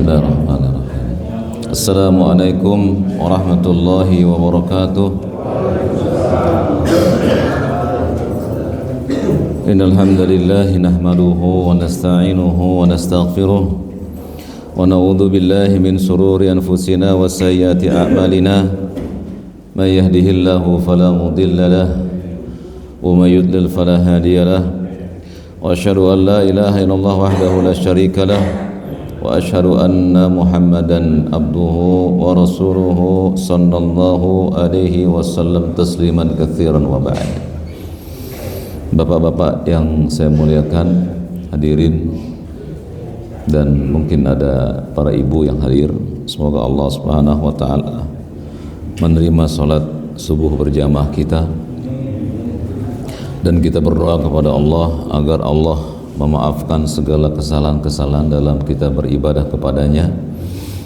Bismillahirrahmanirrahim. Assalamualaikum warahmatullahi wabarakatuh. Innal hamdalillah nahmaduhu wa nasta'inuhu wa nastaghfiruh wa na'udzu billahi min shururi anfusina wa sayyiati a'malina. May yahdihillahu fala mudilla lahu wa may yudlil fala hadiya lahu. Wa asyhadu an la ilaha illallah wahdahu la syarika lahu wa asyhadu anna Muhammadan abduhu wa rasuluhu sallallahu alaihi wasallam tasliman katsiran wa ba'd. Bapak-bapak yang saya muliakan, hadirin dan mungkin ada para ibu yang hadir, semoga Allah Subhanahu wa taala menerima salat subuh berjamaah kita, dan kita berdoa kepada Allah agar Allah memaafkan segala kesalahan-kesalahan dalam kita beribadah kepadanya,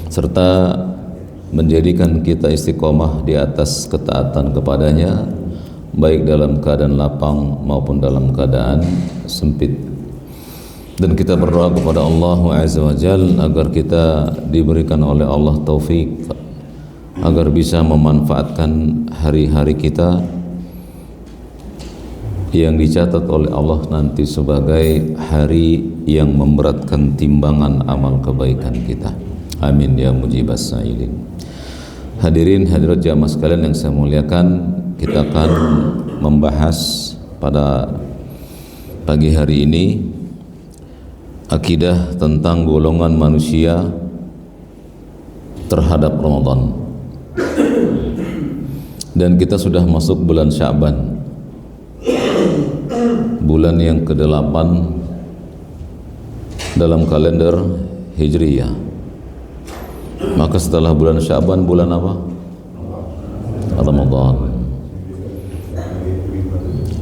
serta menjadikan kita istiqomah di atas ketaatan kepadanya, baik dalam keadaan lapang maupun dalam keadaan sempit. Dan kita berdoa kepada Allah Azza wa Jalla agar kita diberikan oleh Allah taufik agar bisa memanfaatkan hari-hari kita yang dicatat oleh Allah nanti sebagai hari yang memberatkan timbangan amal kebaikan kita. Amin ya mujibas sa'ilin. Hadirin hadirat jamaah sekalian yang saya muliakan, kita akan membahas pada pagi hari ini akidah tentang golongan manusia terhadap Ramadan. Dan kita sudah masuk bulan Sya'ban, bulan yang ke-8 dalam kalender Hijriyah. Maka setelah bulan Sya'ban, bulan apa? Ramadan.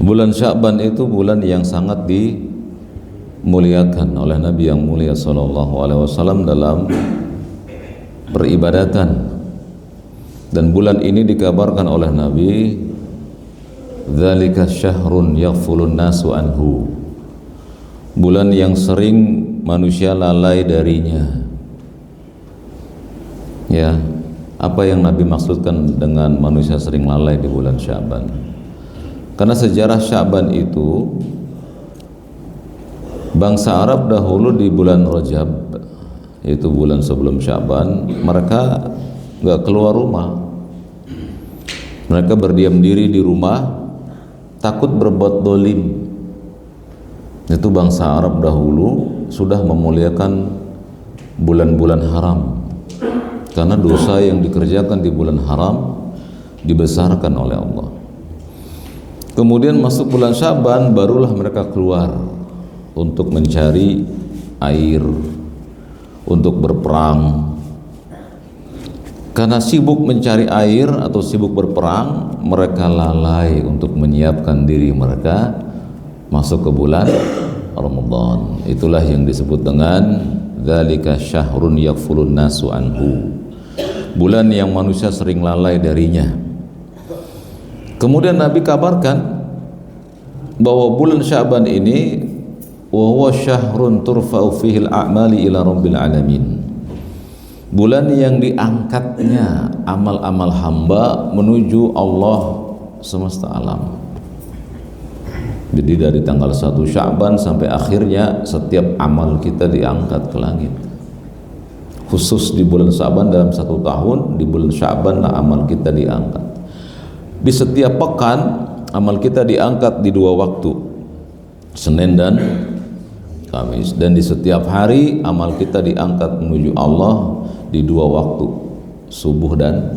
Bulan Sya'ban itu bulan yang sangat dimuliakan oleh Nabi yang mulia sallallahu alaihi wasallam dalam peribadatan. Dan bulan ini dikabarkan oleh Nabi, dzalika syahrun yaghfulun nasu anhu, bulan yang sering manusia lalai darinya. Ya, apa yang Nabi maksudkan dengan manusia sering lalai di bulan Sya'ban? Karena sejarah Sya'ban itu, bangsa Arab dahulu di bulan Rajab, yaitu bulan sebelum Sya'ban, mereka nggak keluar rumah. Mereka berdiam diri di rumah, takut berbuat dolim. Itu bangsa Arab dahulu sudah memuliakan bulan-bulan haram, karena dosa yang dikerjakan di bulan haram dibesarkan oleh Allah. Kemudian masuk bulan Sya'ban, barulah mereka keluar untuk mencari air, untuk berperang. Karena sibuk mencari air atau sibuk berperang, mereka lalai untuk menyiapkan diri mereka masuk ke bulan Ramadan. Itulah yang disebut dengan dzalika syahrun yaghfulun nasu anhu, bulan yang manusia sering lalai darinya. Kemudian Nabi kabarkan bahwa bulan Sya'ban ini wa huwa syahrun turfa'u fihi al-a'mali ila rabbil alamin, bulan yang diangkatnya amal-amal hamba menuju Allah semesta alam. Jadi dari tanggal 1 Sya'ban sampai akhirnya setiap amal kita diangkat ke langit. Khusus di bulan Sya'ban dalam 1 tahun, di bulan Sya'ban lah amal kita diangkat. Di setiap pekan amal kita diangkat di 2 waktu, Senin dan Kamis. Dan di setiap hari amal kita diangkat menuju Allah di 2 waktu, subuh dan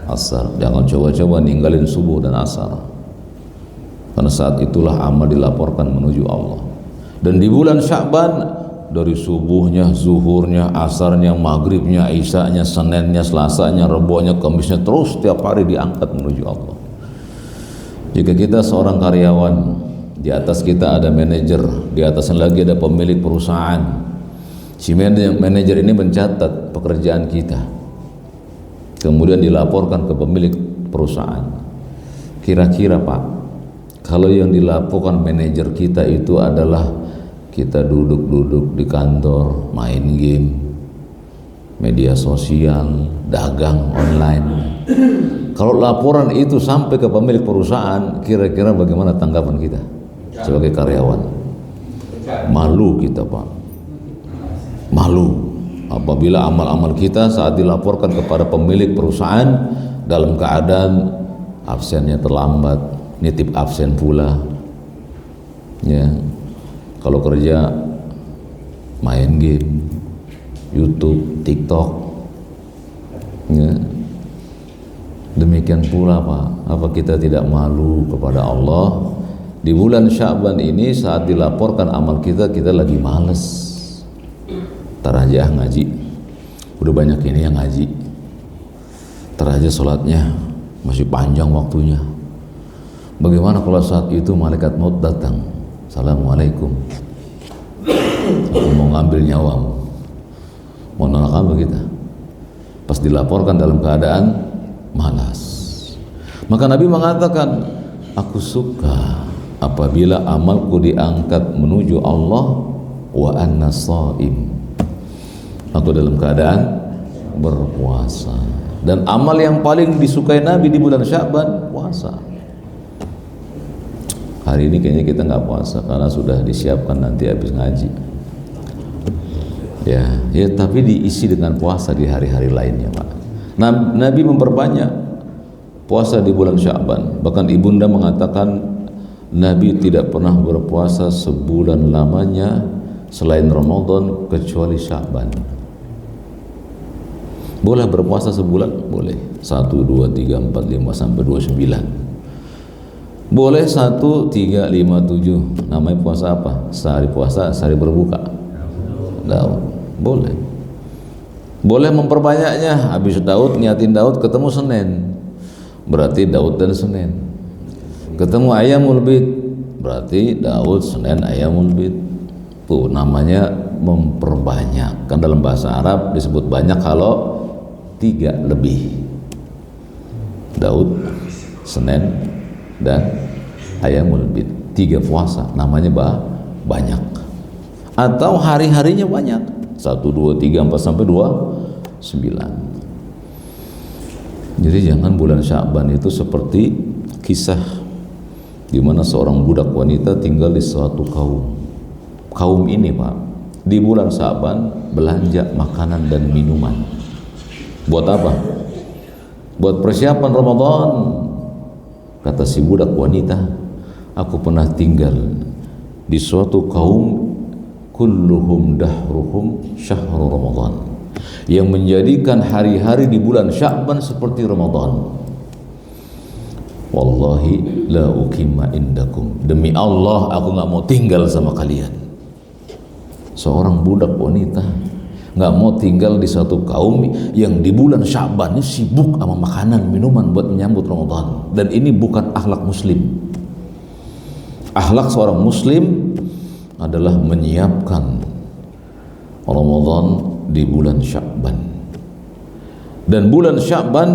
asar. Jangan coba-coba ninggalin subuh dan asar, karena saat itulah amal dilaporkan menuju Allah. Dan di bulan Sya'ban, dari subuhnya, zuhurnya, asarnya, maghribnya, isyanya, seninnya, selasanya, rebuhnya, kamisnya, terus setiap hari diangkat menuju Allah. Jika kita seorang karyawan, di atas kita ada manajer, di atasnya lagi ada pemilik perusahaan. Si manajer ini mencatat pekerjaan kita, kemudian dilaporkan ke pemilik perusahaan. Kira-kira Pak, kalau yang dilaporkan manajer kita itu adalah kita duduk-duduk di kantor main game, media sosial, dagang online. Kalau laporan itu sampai ke pemilik perusahaan, kira-kira bagaimana tanggapan kita sebagai karyawan? Malu kita, Pak. Malu apabila amal-amal kita saat dilaporkan kepada pemilik perusahaan dalam keadaan absennya terlambat, nitip absen pula. Ya. Kalau kerja main game, YouTube, TikTok. Ya. Demikian pula Pak, apa kita tidak malu kepada Allah di bulan Sya'ban ini saat dilaporkan amal kita lagi males. Tar aja ngaji, udah banyak ini yang ngaji. Tar aja sholatnya masih panjang waktunya. Bagaimana kalau saat itu malaikat maut datang, Assalamualaikum, aku mau ngambil nyawamu, mau nolak apa kita? Pas dilaporkan dalam keadaan malas. Maka Nabi mengatakan, aku suka apabila amalku diangkat menuju Allah wa anna shaim, aku dalam keadaan berpuasa. Dan amal yang paling disukai Nabi di bulan Sya'ban, puasa. Hari ini kayaknya kita nggak puasa karena sudah disiapkan nanti habis ngaji. Ya, tapi diisi dengan puasa di hari-hari lainnya, Pak. Nabi memperbanyak puasa di bulan Sya'ban. Bahkan ibunda mengatakan Nabi tidak pernah berpuasa sebulan lamanya selain Ramadan kecuali Sya'ban. Boleh berpuasa sebulan? Boleh. 1, 2, 3, 4, 5 sampai 29. Boleh 1, 3, 5, 7. Namanya puasa apa? Sehari puasa, sehari berbuka. Daud. Boleh. Boleh memperbanyaknya. Habis Daud, niatin Daud ketemu Senin, berarti Daud dan Senin. Ketemu Ayyamul Bid, berarti Daud, Senin, Ayyamul Bid. Tuh namanya memperbanyak. Kan dalam bahasa Arab disebut banyak kalau 3 lebih. Daud, Senin, dan Ayyamul Bid. 3 puasa namanya banyak. Atau hari-harinya banyak. 1, 2, 3, 4 sampai 29. Jadi jangan bulan Sya'ban itu seperti kisah di mana seorang budak wanita tinggal di suatu kaum. Kaum ini, Pak, di bulan Sya'ban belanja makanan dan minuman. Buat apa? Buat persiapan Ramadan. Kata si budak wanita, aku pernah tinggal di suatu kaum kulluhum dahruhum syahru Ramadan, yang menjadikan hari-hari di bulan Sya'ban seperti Ramadan. Wallahi la ukimma indakum, demi Allah aku nggak mau tinggal sama kalian. Seorang budak wanita nggak mau tinggal di satu kaum yang di bulan Sya'ban ini sibuk sama makanan minuman buat menyambut Ramadan. Dan ini bukan akhlak muslim. Akhlak seorang muslim adalah menyiapkan Ramadan di bulan Sya'ban. Dan bulan Sya'ban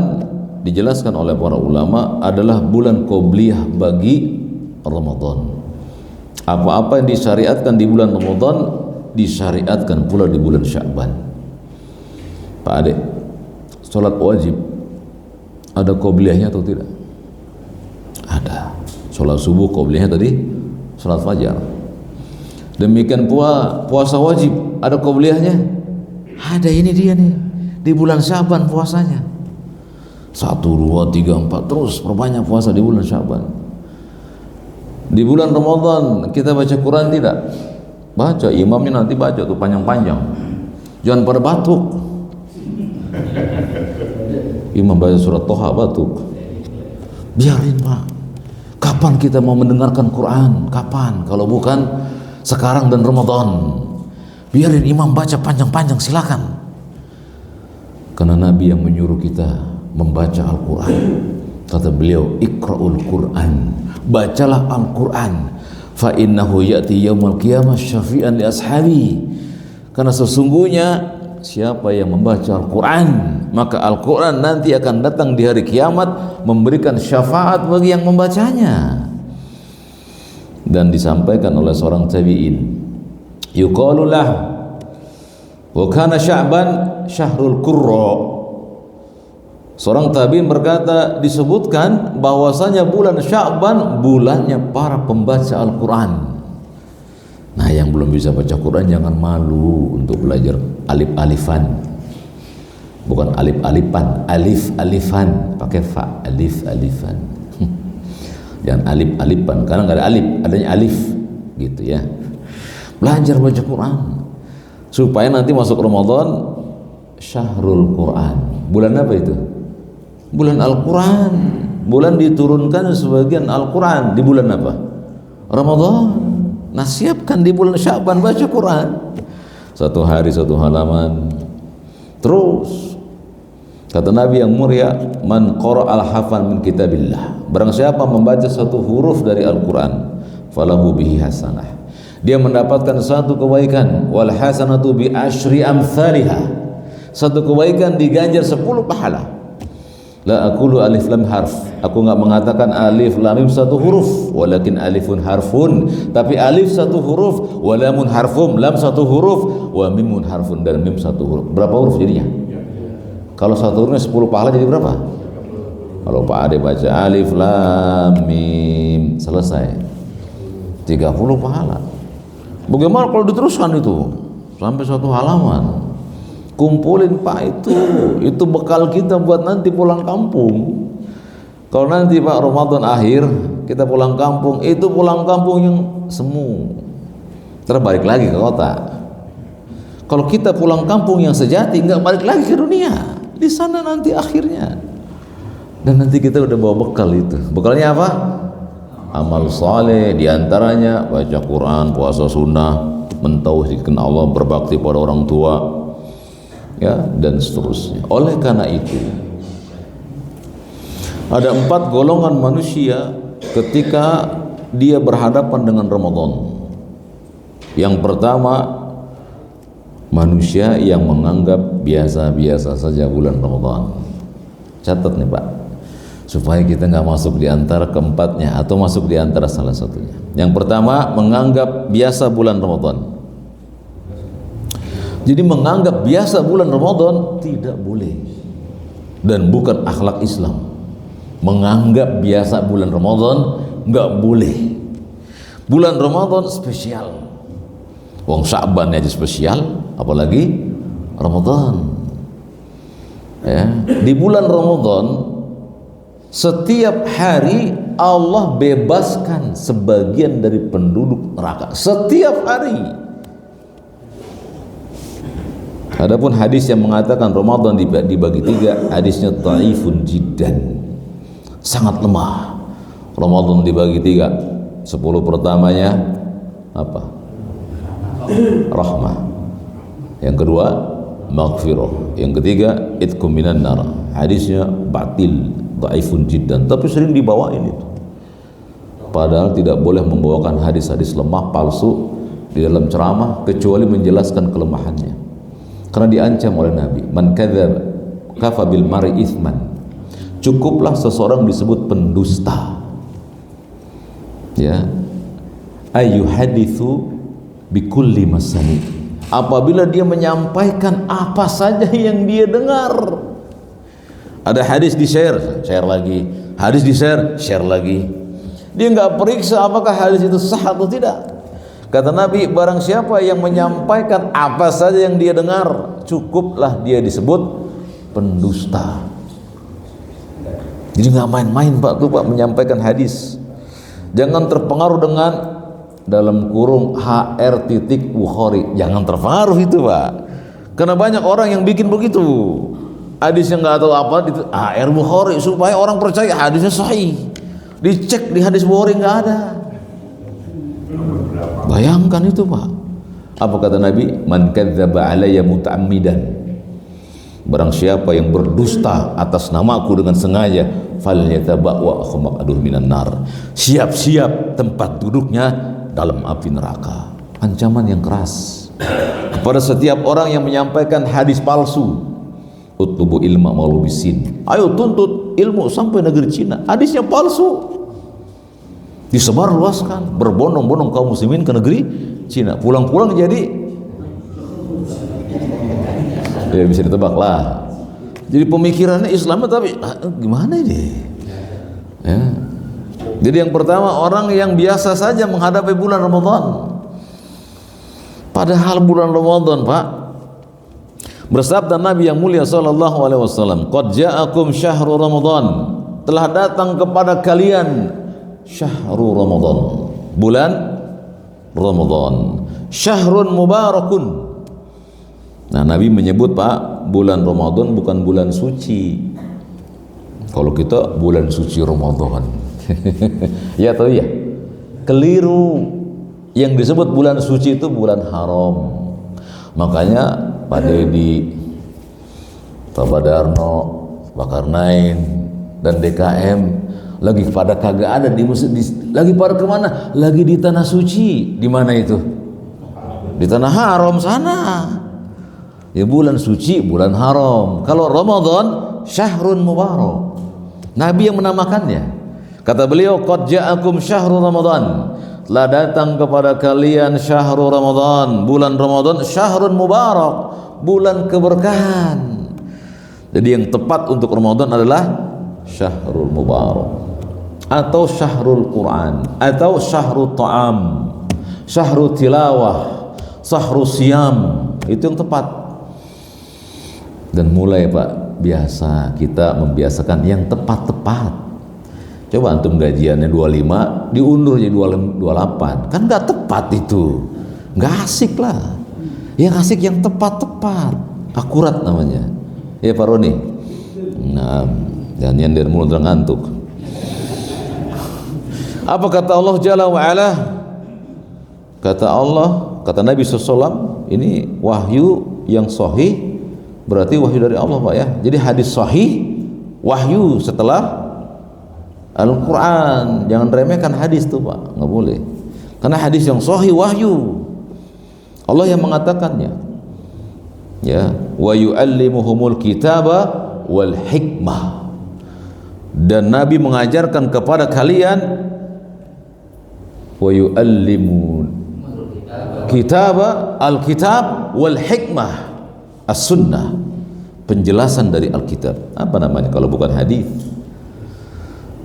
dijelaskan oleh para ulama adalah bulan qobliyah bagi Ramadan. Apa-apa yang disyariatkan di bulan Ramadan disyariatkan pula di bulan Sya'ban. Pak Adek, sholat wajib ada qobliyahnya atau tidak? Ada. Sholat subuh qobliyahnya tadi sholat fajar. Demikian pula puasa wajib ada qobliyahnya. Ada, ini dia nih di bulan Sya'ban puasanya. 1, 2, 3, 4 terus perbanyak puasa di bulan Sya'ban. Di bulan Ramadan kita baca Quran tidak? Baca, imamnya nanti baca tuh panjang-panjang. Jangan pada batuk. Imam baca surat Toha batuk. Biarin, Pak. Kapan kita mau mendengarkan Quran? Kapan? Kalau bukan sekarang dan Ramadan. Biarin imam baca panjang-panjang, silakan. Karena Nabi yang menyuruh kita membaca Al-Quran. Kata beliau, Iqra'ul Quran, bacalah Al-Quran, fa innahu ya'ti yaumal qiyamah syafi'an li ashabi. Karena sesungguhnya siapa yang membaca Al-Quran, maka Al-Quran nanti akan datang di hari kiamat memberikan syafaat bagi yang membacanya. Dan disampaikan oleh seorang tabi'in, yuqalu lah wa kana Sya'ban syahrul qurra. Seorang tabi'in berkata, disebutkan bahwasanya bulan Sya'ban bulannya para pembaca Al-Quran. Nah, yang belum bisa baca Quran jangan malu untuk belajar alif-alifan. Bukan alif-alifan, alif-alifan, pakai fa, alif-alifan. Jangan alif-alifan, karena nggak ada alif, adanya alif, gitu ya. Belajar baca Quran supaya nanti masuk Ramadan syahrul Quran. Bulan apa itu? Bulan Al-Quran. Bulan diturunkan sebagian Al-Quran di bulan apa? Ramadan. Nah, siapkan di bulan Sya'ban baca Quran. Satu hari satu halaman. Terus kata Nabi yang mulia, man qara al-hafan min kitabillah. Barang siapa membaca satu huruf dari Al-Quran, falahu bihi hasanah. Dia mendapatkan satu kebaikan. Wal hasanatu bi asyri amsalihha. Satu kebaikan diganjar 10 pahala. La aqulu alif lam harf. Aku enggak mengatakan alif lam mim satu huruf, walakin alifun harfun. Tapi alif satu huruf, wa lamun harfum, lam satu huruf, wa mimun harfun, dan mim satu huruf. Berapa huruf jadinya? Kalau satu hurufnya 10 pahala jadi berapa? Kalau Pak Ade baca alif lam mim selesai 30 pahala. Bagaimana kalau diteruskan itu sampai satu halaman? Kumpulin Pak, itu bekal kita buat nanti pulang kampung. Kalau nanti Pak Ramadan akhir kita pulang kampung, itu pulang kampung yang semu, terbalik lagi ke kota. Kalau kita pulang kampung yang sejati, nggak balik lagi ke dunia, di sana nanti akhirnya. Dan nanti kita udah bawa bekal itu. Bekalnya apa? Amal saleh, diantaranya baca Quran, puasa sunnah, mentauhidkan Allah, berbakti pada orang tua, ya, dan seterusnya. Oleh karena itu, ada 4 golongan manusia ketika dia berhadapan dengan Ramadan. Yang pertama, manusia yang menganggap biasa-biasa saja bulan Ramadan. Catat nih Pak, supaya kita nggak masuk di antara keempatnya atau masuk di antara salah satunya. Yang pertama, menganggap biasa bulan Ramadan. Jadi menganggap biasa bulan Ramadan tidak boleh dan bukan akhlak Islam. Menganggap biasa bulan Ramadan nggak boleh. Bulan Ramadan spesial. Wong Sya'ban aja spesial, apalagi Ramadan. Ya, di bulan Ramadan setiap hari Allah bebaskan sebagian dari penduduk neraka. Setiap hari. Adapun hadis yang mengatakan Ramadan dibagi 3, hadisnya dhaifun jiddan, sangat lemah. Ramadan dibagi 3, 10 pertamanya apa? Rahmah. Yang kedua maghfirah. Yang ketiga itqum minan nar. Hadisnya batil, dhaifun jiddan, tapi sering dibawain itu. Padahal tidak boleh membawakan hadis-hadis lemah palsu di dalam ceramah kecuali menjelaskan kelemahannya. Karena diancam oleh Nabi, man kadzdzab kafa bil mar'i itsman. Cukuplah seseorang disebut pendusta. Ya. Ayyuhaditsu bikulli masani. Apabila dia menyampaikan apa saja yang dia dengar. Ada hadis di-share lagi. Hadis di-share lagi. Dia enggak periksa apakah hadis itu sah atau tidak. Kata Nabi, barang siapa yang menyampaikan apa saja yang dia dengar, cukuplah dia disebut pendusta. Jadi nggak main-main Pak tuh Pak menyampaikan hadis. Jangan terpengaruh dengan dalam kurung HR titik Bukhari. Jangan terpengaruh itu Pak. Karena banyak orang yang bikin begitu. Hadis yang nggak tahu apa itu HR Bukhari supaya orang percaya hadisnya sahih. Dicek di hadis Bukhari nggak ada. Bayangkan itu Pak. Apa kata Nabi? Man kadzdzaba alayya muta'ammidan. Barang siapa yang berdusta atas namaku dengan sengaja, falyatabawwa maq'adahu minan nar. Siap-siap tempat duduknya dalam api neraka. Ancaman yang keras kepada setiap orang yang menyampaikan hadis palsu. Utlubu ilma walau bisin. Ayo tuntut ilmu sampai negeri Cina. Hadisnya palsu. Disebar luaskan, berbondong-bondong kaum muslimin ke negeri Cina. Pulang-pulang jadi Ya bisa ditebak lah. Jadi pemikirannya Islam tapi gimana ini? Ya. Jadi yang pertama orang yang biasa saja menghadapi bulan Ramadan. Padahal bulan Ramadan, Pak, bersabda Nabi yang mulia sallallahu alaihi wasallam, "Qad ja'akum syahrul Ramadan." Telah datang kepada kalian syahrul Ramadan. Bulan Ramadan. Syahrun mubarakun. Nah, Nabi menyebut, Pak, bulan Ramadan bukan bulan suci. Kalau kita bulan suci Ramadan. Ya atau iya? Keliru. Yang disebut bulan suci itu bulan haram. Makanya Pak Dedi, Pak Badarno, Pak Karnain, dan DKM lagi pada kagak ada di masjid, lagi pada kemana? Lagi di tanah suci. Di mana itu? Di tanah haram sana. Ya bulan suci, bulan haram. Kalau Ramadan, syahrun mubarak. Nabi yang menamakannya. Kata beliau, qad ja'akum syahrul Ramadan. Telah datang kepada kalian syahrul Ramadan. Bulan Ramadan, syahrun mubarak, bulan keberkahan. Jadi yang tepat untuk Ramadan adalah syahrul mubarak, atau syahrul Quran, atau syahrul ta'am, syahrul tilawah, syahrul siyam. Itu yang tepat. Dan mulai, Pak, biasa kita membiasakan yang tepat-tepat. Coba antum gajiannya 25 diundur jadi 28, kan nggak tepat itu, nggak asik lah. Yang asik yang tepat-tepat, akurat namanya. Ya Pak Roni. Nah, jangan nyender mulu terang ngantuk. Apa kata Allah Jalla wa Ala? Kata Allah, kata Nabi SAW, ini wahyu yang sahih, berarti wahyu dari Allah, Pak, ya. Jadi hadis sahih, wahyu setelah Al-Quran. Jangan remehkan hadis tuh, Pak, nggak boleh. Karena hadis yang sahih wahyu, Allah yang mengatakannya. Ya, wa yu'allimuhumul kitaba wal hikmah. Dan Nabi mengajarkan kepada kalian, wa yu'allimun kitaba, al-kitab wal hikmah, as-sunnah, penjelasan dari Alkitab. Apa namanya kalau bukan hadis?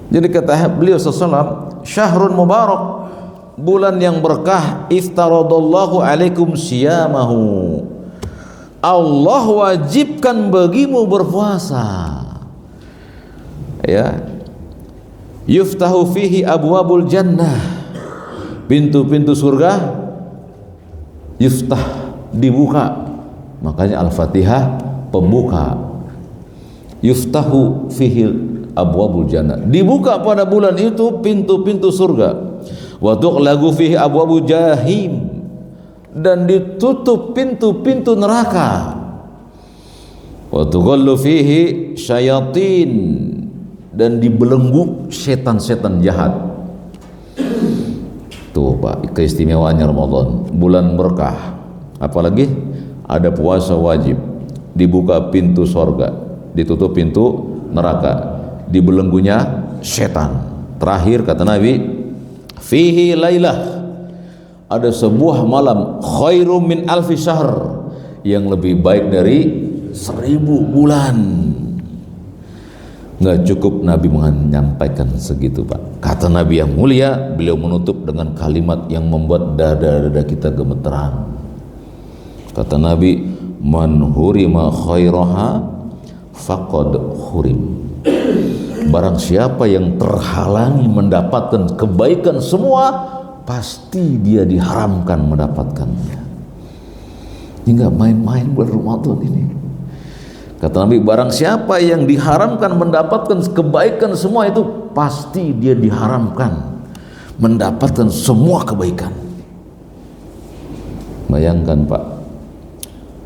Jadi kata beliau sallallahu, syahrun mubarak, bulan yang berkah, iftaradallahu alaikum siyamahu. Allah wajibkan bagimu berpuasa. Ya. Yuftahu fihi abwabul jannah. Pintu-pintu surga yuftah, dibuka. Makanya Al-Fatihah pembuka. Yuftahu fihi abwabul jannah, dibuka pada bulan itu pintu-pintu surga. Wa tughlaqu fihi abwabul jahim, dan ditutup pintu-pintu neraka. Wa tughallu fihi syayatin, dan dibelenggu setan-setan jahat. Tuh, Pak, keistimewaannya Ramadan, bulan berkah. Apalagi ada puasa wajib, dibuka pintu surga, ditutup pintu neraka, dibelenggunya setan. Terakhir kata Nabi, fihi lailah, ada sebuah malam, khairum min alfi syahr, yang lebih baik dari 1000 bulan. Nggak cukup Nabi menyampaikan segitu, Pak. Kata Nabi yang mulia, beliau menutup dengan kalimat yang membuat dada-dada kita gemeteran. Kata Nabi, man hurima khairaha faqad hurim. Barang siapa yang terhalangi mendapatkan kebaikan semua, pasti dia diharamkan mendapatkannya. Ini nggak main-main bulan Ramadan ini. Kata Nabi, barang siapa yang diharamkan mendapatkan kebaikan semua, itu pasti dia diharamkan mendapatkan semua kebaikan. Bayangkan, Pak,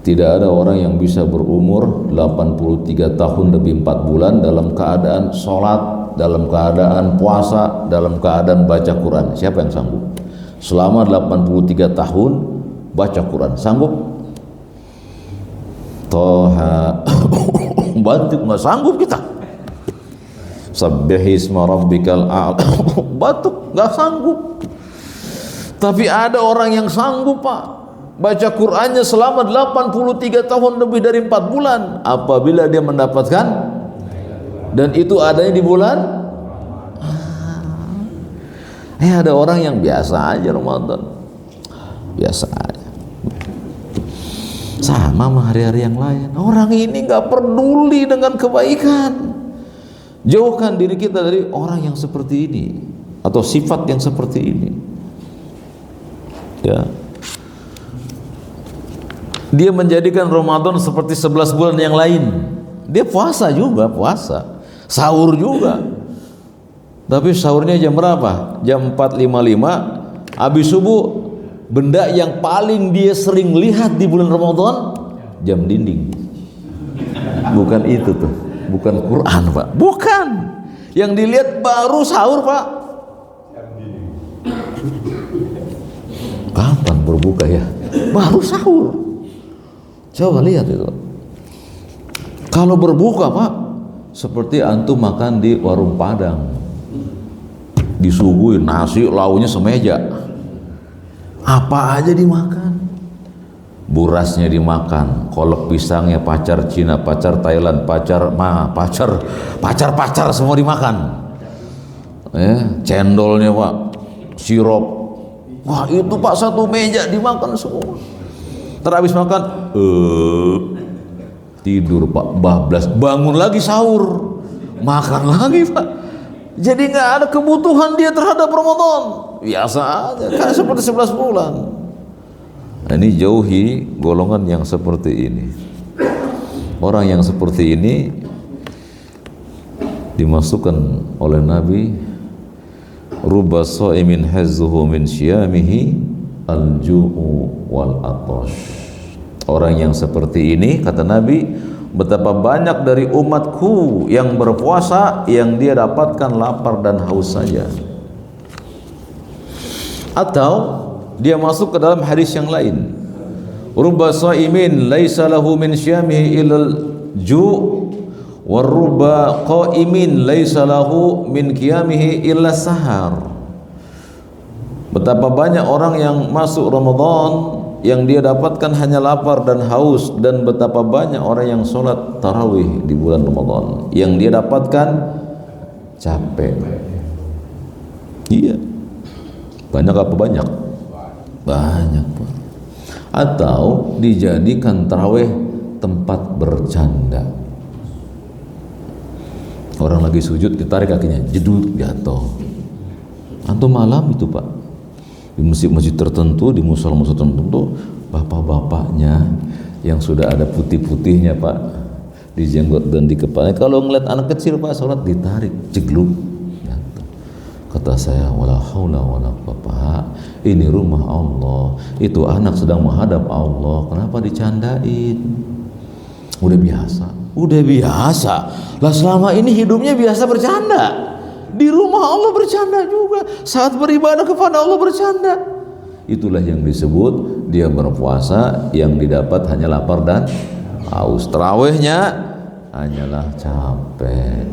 tidak ada orang yang bisa berumur 83 tahun lebih 4 bulan dalam keadaan sholat, dalam keadaan puasa, dalam keadaan baca Quran. Siapa yang sanggup? Selama 83 tahun baca Quran, sanggup? Toha batuk, nggak sanggup kita. Sabbihisma rabbikal a'la, batuk, nggak sanggup. Tapi ada orang yang sanggup, Pak, baca Qur'annya selama 83 tahun lebih dari 4 bulan. Apabila dia mendapatkan, dan itu adanya di bulan, ada orang yang biasa aja Ramadan, biasa aja, sama sama hari-hari yang lain. Orang ini nggak peduli dengan kebaikan. Jauhkan diri kita dari orang yang seperti ini atau sifat yang seperti ini. Ya. Dia menjadikan Ramadan seperti 11 bulan yang lain. Dia puasa juga, puasa, sahur juga. Tapi sahurnya jam berapa? Jam 4.55. Habis subuh, benda yang paling dia sering lihat di bulan Ramadan, jam dinding. Bukan itu tuh, bukan Quran Pak, bukan. Yang dilihat baru sahur Pak. Kapan berbuka ya? Baru sahur. Coba lihat itu. Kalau berbuka Pak, seperti antum makan di warung Padang, disuguhin nasi launya semeja, apa aja dimakan. Burasnya dimakan, kolak pisangnya, pacar Cina, pacar Thailand, pacar semua dimakan. Cendolnya Pak, sirup, wah itu Pak satu meja dimakan semua. Terhabis makan, tidur Pak, bablas, bangun lagi sahur, makan lagi Pak. Jadi nggak ada kebutuhan dia terhadap Ramadan, biasa aja, kan seperti 11 bulan. Nah, ini jauhi golongan yang seperti ini. Orang yang seperti ini dimasukkan oleh Nabi, rubba shaimin hazzuhu min syiyamihi al-ju'u wal atash. Orang yang seperti ini, kata Nabi, betapa banyak dari umatku yang berpuasa yang dia dapatkan lapar dan haus saja. Atau dia masuk ke dalam hadis yang lain, rubba shaimin laisa lahu min syiyamihi illal ju' wa rubba qaimin laisa lahu min qiyamihi illa sahar. Betapa banyak orang yang masuk Ramadan yang dia dapatkan hanya lapar dan haus, dan betapa banyak orang yang sholat tarawih di bulan Ramadan yang dia dapatkan capek. Iya, banyak apa banyak? Banyak Pak. Atau dijadikan tarawih tempat bercanda. Orang lagi sujud ditarik kakinya, jedut jatuh. Antum malam itu Pak, di masjid-masjid tertentu, di musola-musola tertentu, bapak-bapaknya yang sudah ada putih-putihnya Pak di jenggot dan di kepala, kalau ngeliat anak kecil Pak sholat ditarik, jegluk. Kata saya, wala haula wala quwwata, ini rumah Allah, itu anak sedang menghadap Allah, kenapa dicandain? Udah biasa lah, selama ini hidupnya biasa bercanda. Di rumah Allah bercanda juga, saat beribadah kepada Allah bercanda. Itulah yang disebut dia berpuasa yang didapat hanya lapar dan haus. Tarawihnya hanyalah capek.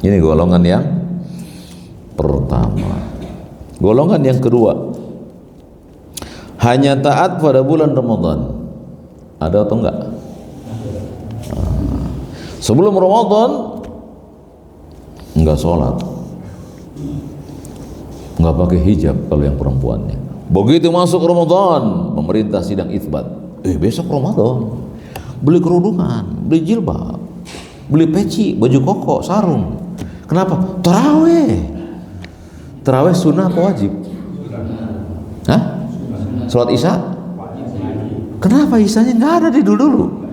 Ini golongan yang pertama. Golongan yang kedua, hanya taat pada bulan Ramadan. Ada atau enggak? Sebelum Ramadan enggak sholat, enggak pakai hijab kalau yang perempuannya. Begitu masuk Ramadan, pemerintah sidang itsbat, besok Ramadan, beli kerudungan, beli jilbab, beli peci, baju koko, sarung. Kenapa? Tarawih. Tarawih sunnah apa wajib? Hah? Sholat isya? Kenapa isyanya nggak ada di dulu?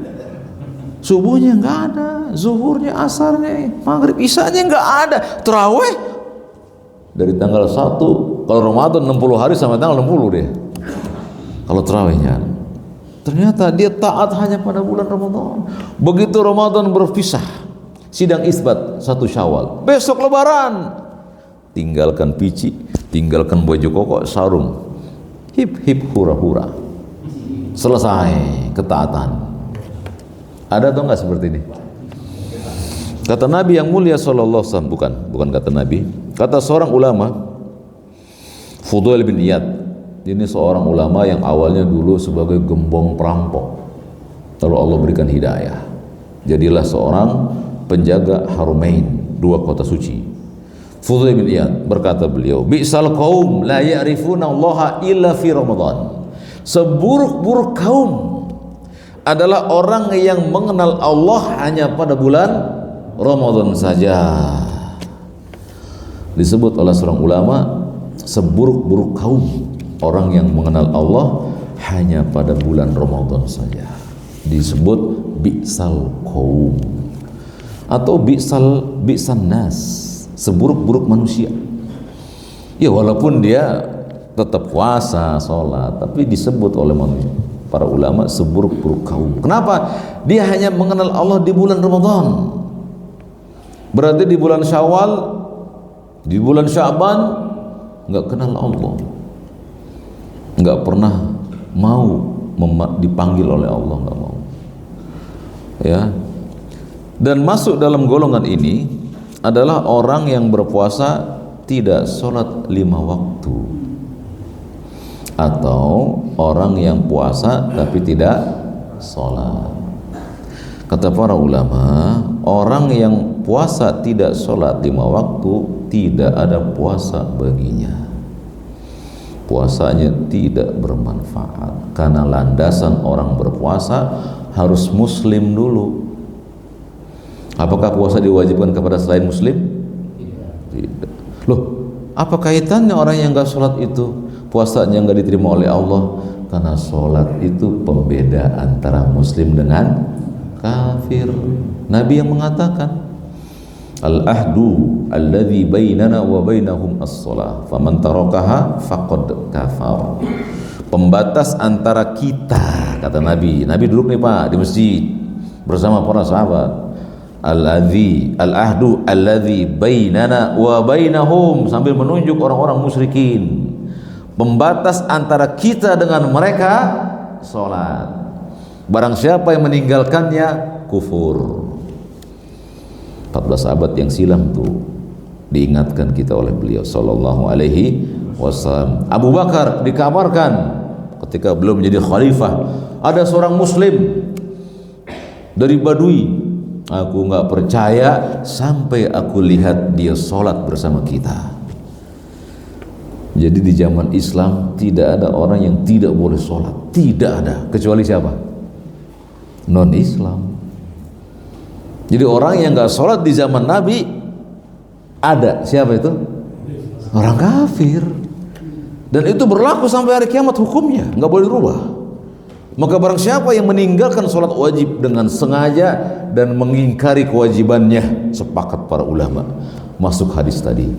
Subuhnya nggak ada, zuhurnya, asarnya, maghrib, isyanya nggak ada. Tarawih dari tanggal 1, kalau Ramadan 60 hari sampai tanggal 60 deh. Kalau tarawihnya, ternyata dia taat hanya pada bulan Ramadan. Begitu Ramadan berpisah, sidang isbat 1 Syawal, besok Lebaran, tinggalkan pici, tinggalkan baju koko, sarung, hip hip hura hura, selesai ketaatan. Ada atau enggak seperti ini? Kata Nabi yang mulia sallallahu alaihi wasallam, bukan kata Nabi, kata seorang ulama, Fudail bin Iyad, Ini seorang ulama yang awalnya dulu sebagai gembong perampok, lalu Allah berikan hidayah, jadilah seorang penjaga Harumain, dua kota suci. Fudail bin Iyad berkata beliau, bi'sal qaum la ya'rifuna Allah illa fi Ramadan. Seburuk-buruk kaum adalah orang yang mengenal Allah hanya pada bulan Ramadan saja. Disebut oleh seorang ulama, seburuk-buruk kaum orang yang mengenal Allah hanya pada bulan Ramadan saja. Disebut bi'sal qaum atau bi'san nas, seburuk-buruk manusia. Ya walaupun dia tetap puasa, sholat, tapi disebut oleh manusia, para ulama, seburuk-buruk kaum. Kenapa? Dia hanya mengenal Allah di bulan Ramadan. Berarti di bulan Syawal, di bulan Sya'ban nggak kenal Allah, nggak pernah mau dipanggil oleh Allah, nggak mau. Ya. Dan masuk dalam golongan ini adalah orang yang berpuasa tidak sholat 5 waktu, atau orang yang puasa tapi tidak sholat. Kata para ulama, orang yang puasa tidak sholat 5 waktu tidak ada puasa baginya. Puasanya tidak bermanfaat, karena landasan orang berpuasa harus muslim dulu. Apakah puasa diwajibkan kepada selain muslim? Tidak. Loh, apa kaitannya orang yang nggak sholat itu puasanya nggak diterima oleh Allah? Karena sholat itu pembeda antara muslim dengan kafir. Nabi yang mengatakan, al-ahdu alladhi bainana wa bainahum as-shalah faman tarakaha faqad kafar. Pembatas antara kita, kata Nabi. Nabi duduk nih Pak di masjid bersama para sahabat. Al-ahdu alladhi bainana wa bainahum, sambil menunjuk orang-orang musyrikin. Pembatas antara kita dengan mereka salat. Barang siapa yang meninggalkannya kufur. 14 abad yang silam tuh diingatkan kita oleh beliau sallallahu alaihi wasallam. Abu Bakar dikabarkan ketika belum menjadi khalifah, ada seorang muslim dari Badui, aku nggak percaya sampai aku lihat dia sholat bersama kita. Jadi di zaman Islam tidak ada orang yang tidak boleh sholat, tidak ada, kecuali siapa? Non Islam. Jadi orang yang nggak sholat di zaman Nabi ada, siapa itu? Orang kafir. Dan itu berlaku sampai hari kiamat hukumnya, nggak boleh dirubah. Maka barang siapa yang meninggalkan sholat wajib dengan sengaja dan mengingkari kewajibannya, sepakat para ulama, masuk hadis tadi.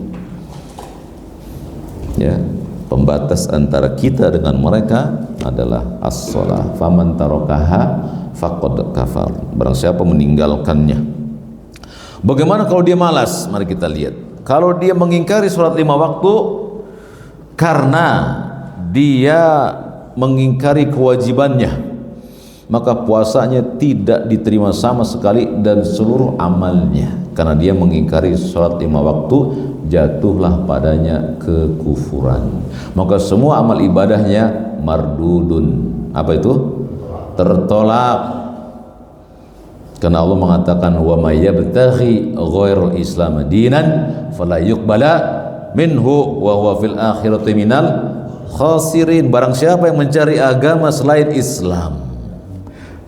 Ya, pembatas antara kita dengan mereka adalah as-shalah. Faman tarakaha faqad kafar. Barang siapa meninggalkannya. Bagaimana kalau dia malas? Mari kita lihat. Kalau dia mengingkari sholat 5 waktu karena dia mengingkari kewajibannya, maka puasanya tidak diterima sama sekali dan seluruh amalnya, karena dia mengingkari sholat 5 waktu, jatuhlah padanya kekufuran. Maka semua amal ibadahnya mardudun. Apa itu? Tertolak. Karena Allah mengatakan, wa may yabtaghi ghairal islam dinan fala yuqbala minhu wa huwa fil akhirati minal khasirin. Barang siapa yang mencari agama selain Islam,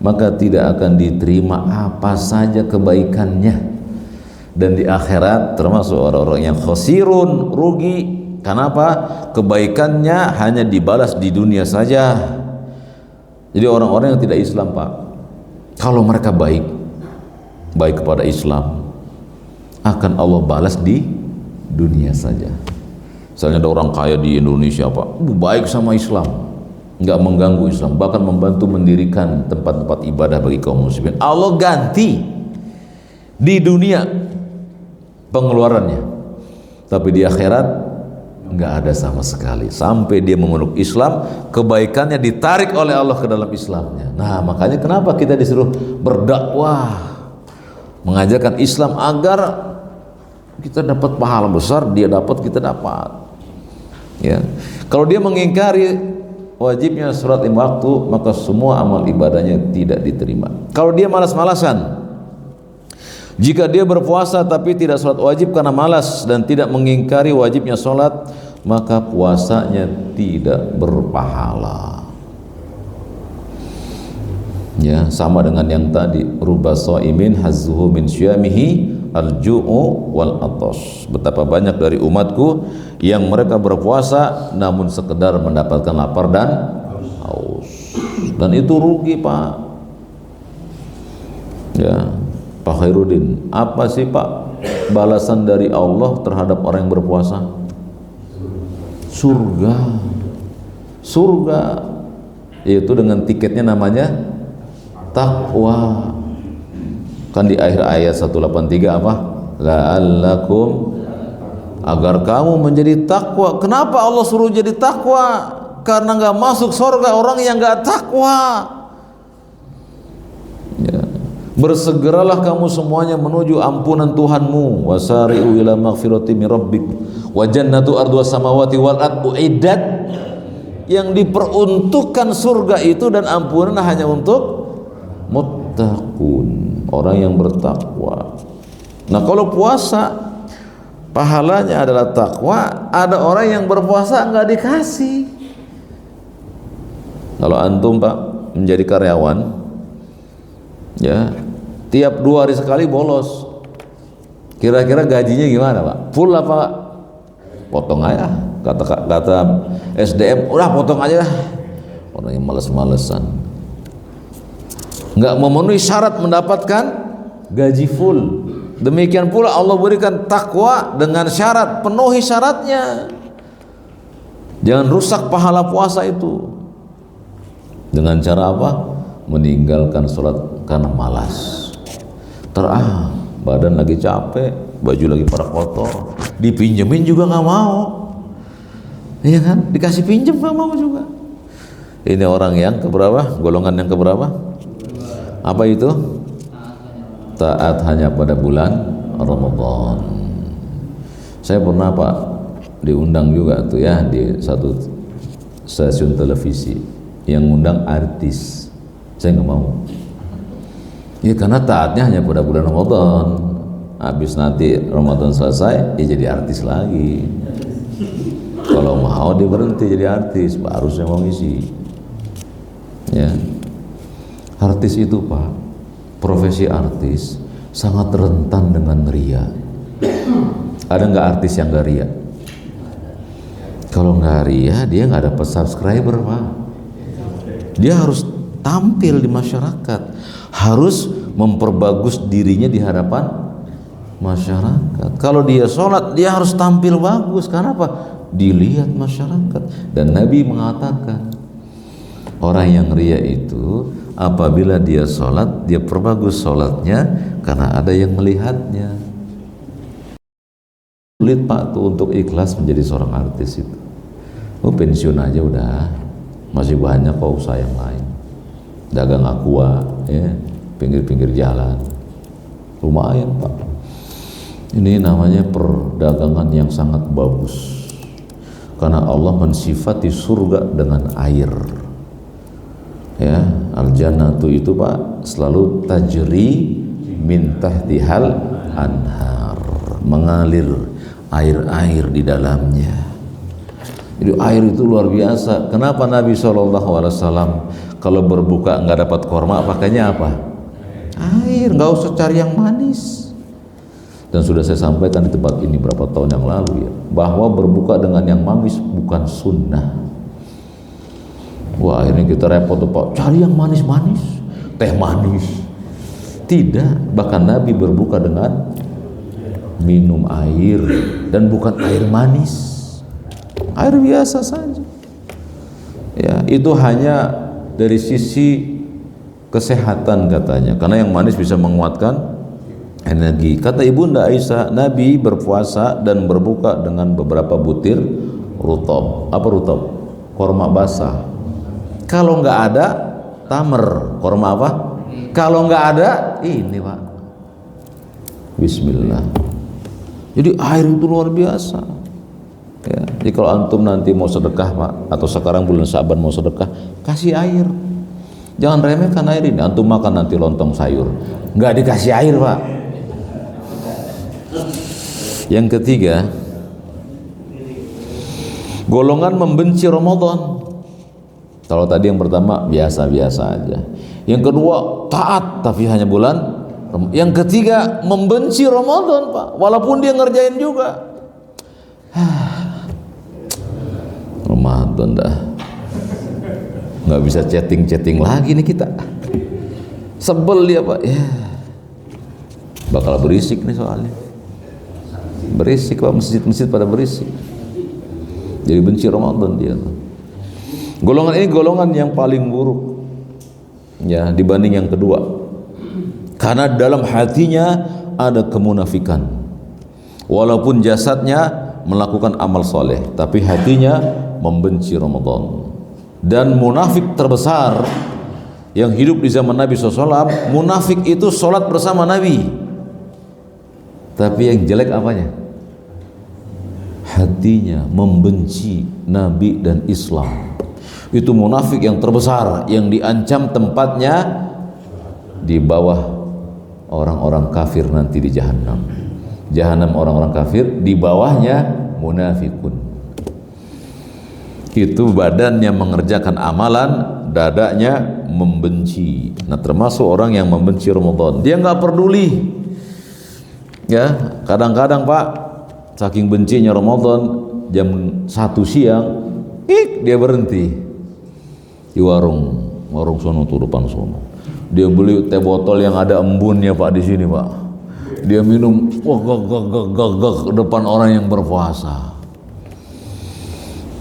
maka tidak akan diterima apa saja kebaikannya, dan di akhirat termasuk orang-orang yang khasirun, rugi. Kenapa? Kebaikannya hanya dibalas di dunia saja. Jadi orang-orang yang tidak Islam, Pak, kalau mereka baik kepada Islam, akan Allah balas di dunia saja. Misalnya ada orang kaya di Indonesia, Pak, baik sama Islam, nggak mengganggu Islam, bahkan membantu mendirikan tempat-tempat ibadah bagi kaum muslimin. Allah ganti di dunia pengeluarannya, tapi di akhirat nggak ada sama sekali. Sampai dia memeluk Islam, kebaikannya ditarik oleh Allah ke dalam Islamnya. Nah, makanya kenapa kita disuruh berdakwah, mengajarkan Islam agar kita dapat pahala besar, dia dapat, kita dapat. Ya, kalau dia mengingkari wajibnya sholat 5 waktu, maka semua amal ibadahnya tidak diterima. Kalau dia malas-malasan, jika dia berpuasa tapi tidak sholat wajib karena malas dan tidak mengingkari wajibnya sholat, maka puasanya tidak berpahala. Ya, sama dengan yang tadi, ruba shaimin hazzuhu min syamihi al-ju'u wal atas. Betapa banyak dari umatku yang mereka berpuasa namun sekedar mendapatkan lapar dan haus. Dan itu rugi, Pak. Ya, Pak Khairuddin, apa sih Pak balasan dari Allah terhadap orang yang berpuasa? Surga. Surga. Yaitu dengan tiketnya namanya takwa. Kan di akhir ayat 183 apa? La'allakum, agar kamu menjadi takwa. Kenapa Allah suruh jadi takwa? Karena nggak masuk surga orang yang nggak takwa. Ya. Bersegeralah kamu semuanya menuju ampunan Tuhanmu. Wasari'u ila maghfirati min rabbik wa jannatu arduha samawati wal ardu uiddat. Yang diperuntukkan surga itu dan ampunan hanya untuk muttaqun, orang yang bertakwa. Nah, kalau puasa pahalanya adalah takwa, ada orang yang berpuasa enggak dikasih. Kalau antum Pak menjadi karyawan, ya, tiap 2 hari sekali bolos, kira-kira gajinya gimana Pak? Full apa? Potong aja. Kata SDM, udah potong aja lah. Orang yang males-malesan, nggak memenuhi syarat mendapatkan gaji full. Demikian pula Allah berikan takwa dengan syarat, penuhi syaratnya. Jangan rusak pahala puasa itu. Dengan cara apa? Meninggalkan sholat karena malas. Badan lagi capek, baju lagi pada kotor, dipinjemin juga nggak mau. Iya kan? Dikasih pinjem nggak mau juga. Ini orang yang keberapa? Golongan yang keberapa? Apa itu? Taat hanya pada bulan Ramadan. Saya pernah Pak diundang juga tuh ya di satu stasiun televisi yang undang artis. Saya nggak mau. Ya karena taatnya hanya pada bulan Ramadan. Habis nanti Ramadan selesai, ya jadi artis lagi. Kalau mau dia berhenti jadi artis, baru saya mau ngisi. Ya, artis itu Pak, profesi artis sangat rentan dengan ria. Ada nggak artis yang nggak ria? Kalau nggak ria, dia nggak dapat subscriber Pak. Dia harus tampil di masyarakat, harus memperbagus dirinya di hadapan masyarakat. Kalau dia sholat, dia harus tampil bagus. Karena apa? Dilihat masyarakat. Dan Nabi mengatakan, orang yang ria itu apabila dia sholat, dia perbagus sholatnya karena ada yang melihatnya. Sulit Pak tuh untuk ikhlas menjadi seorang artis itu. Pensiun aja udah, masih banyak kok usaha yang lain. Dagang aqua, ya, pinggir-pinggir jalan, lumayan Pak. Ini namanya perdagangan yang sangat bagus. Karena Allah mensifati surga dengan air. Ya, al-jannatu itu Pak selalu tajri min tahtihal anhar, mengalir air-air di dalamnya. Jadi air itu luar biasa. Kenapa Nabi SAW kalau berbuka nggak dapat korma pakainya apa? Air, nggak usah cari yang manis. Dan sudah saya sampaikan di tempat ini berapa tahun yang lalu ya, bahwa berbuka dengan yang manis bukan sunnah. Wah, akhirnya kita repot tuh Pak, cari yang manis-manis, teh manis. Tidak, bahkan Nabi berbuka dengan minum air, dan bukan air manis, air biasa saja. Ya, itu hanya dari sisi kesehatan katanya, karena yang manis bisa menguatkan energi. Kata Ibunda Aisyah, Nabi berpuasa dan berbuka dengan beberapa butir rutab. Apa rutab? Korma basah. Kalau nggak ada tamer, korma apa? Kalau nggak ada ini Pak, Bismillah. Jadi air itu luar biasa. Ya, jadi kalau antum nanti mau sedekah Pak, atau sekarang bulan Syaban mau sedekah, kasih air. Jangan remehkan air ini. Antum makan nanti lontong sayur, nggak dikasih air Pak. Yang ketiga, golongan membenci Ramadan. Kalau tadi yang pertama biasa-biasa aja. Yang kedua taat tapi hanya bulan. Yang ketiga membenci Ramadan Pak, walaupun dia ngerjain juga. Ramadan dah, nggak bisa chatting lagi nih kita. Sebel dia Pak. Ya, bakal berisik nih soalnya. Berisik Pak, masjid-masjid pada berisik. Jadi benci Ramadan dia. Golongan ini golongan yang paling buruk ya dibanding yang kedua, karena dalam hatinya ada kemunafikan. Walaupun jasadnya melakukan amal soleh, tapi hatinya membenci Ramadan. Dan munafik terbesar yang hidup di zaman Nabi SAW, munafik itu sholat bersama Nabi, tapi yang jelek apanya? Hatinya membenci Nabi dan Islam. Itu munafik yang terbesar, yang diancam tempatnya di bawah orang-orang kafir nanti di Jahannam. Jahannam orang-orang kafir, di bawahnya munafikun. Itu badannya mengerjakan amalan, dadanya membenci. Nah, termasuk orang yang membenci Ramadan. Dia nggak peduli. Ya, kadang-kadang Pak, saking bencinya Ramadan, jam 1 siang, dia berhenti di warung sono tuh depan sono. Dia beli teh botol yang ada embunnya Pak di sini Pak. Dia minum depan orang yang berpuasa.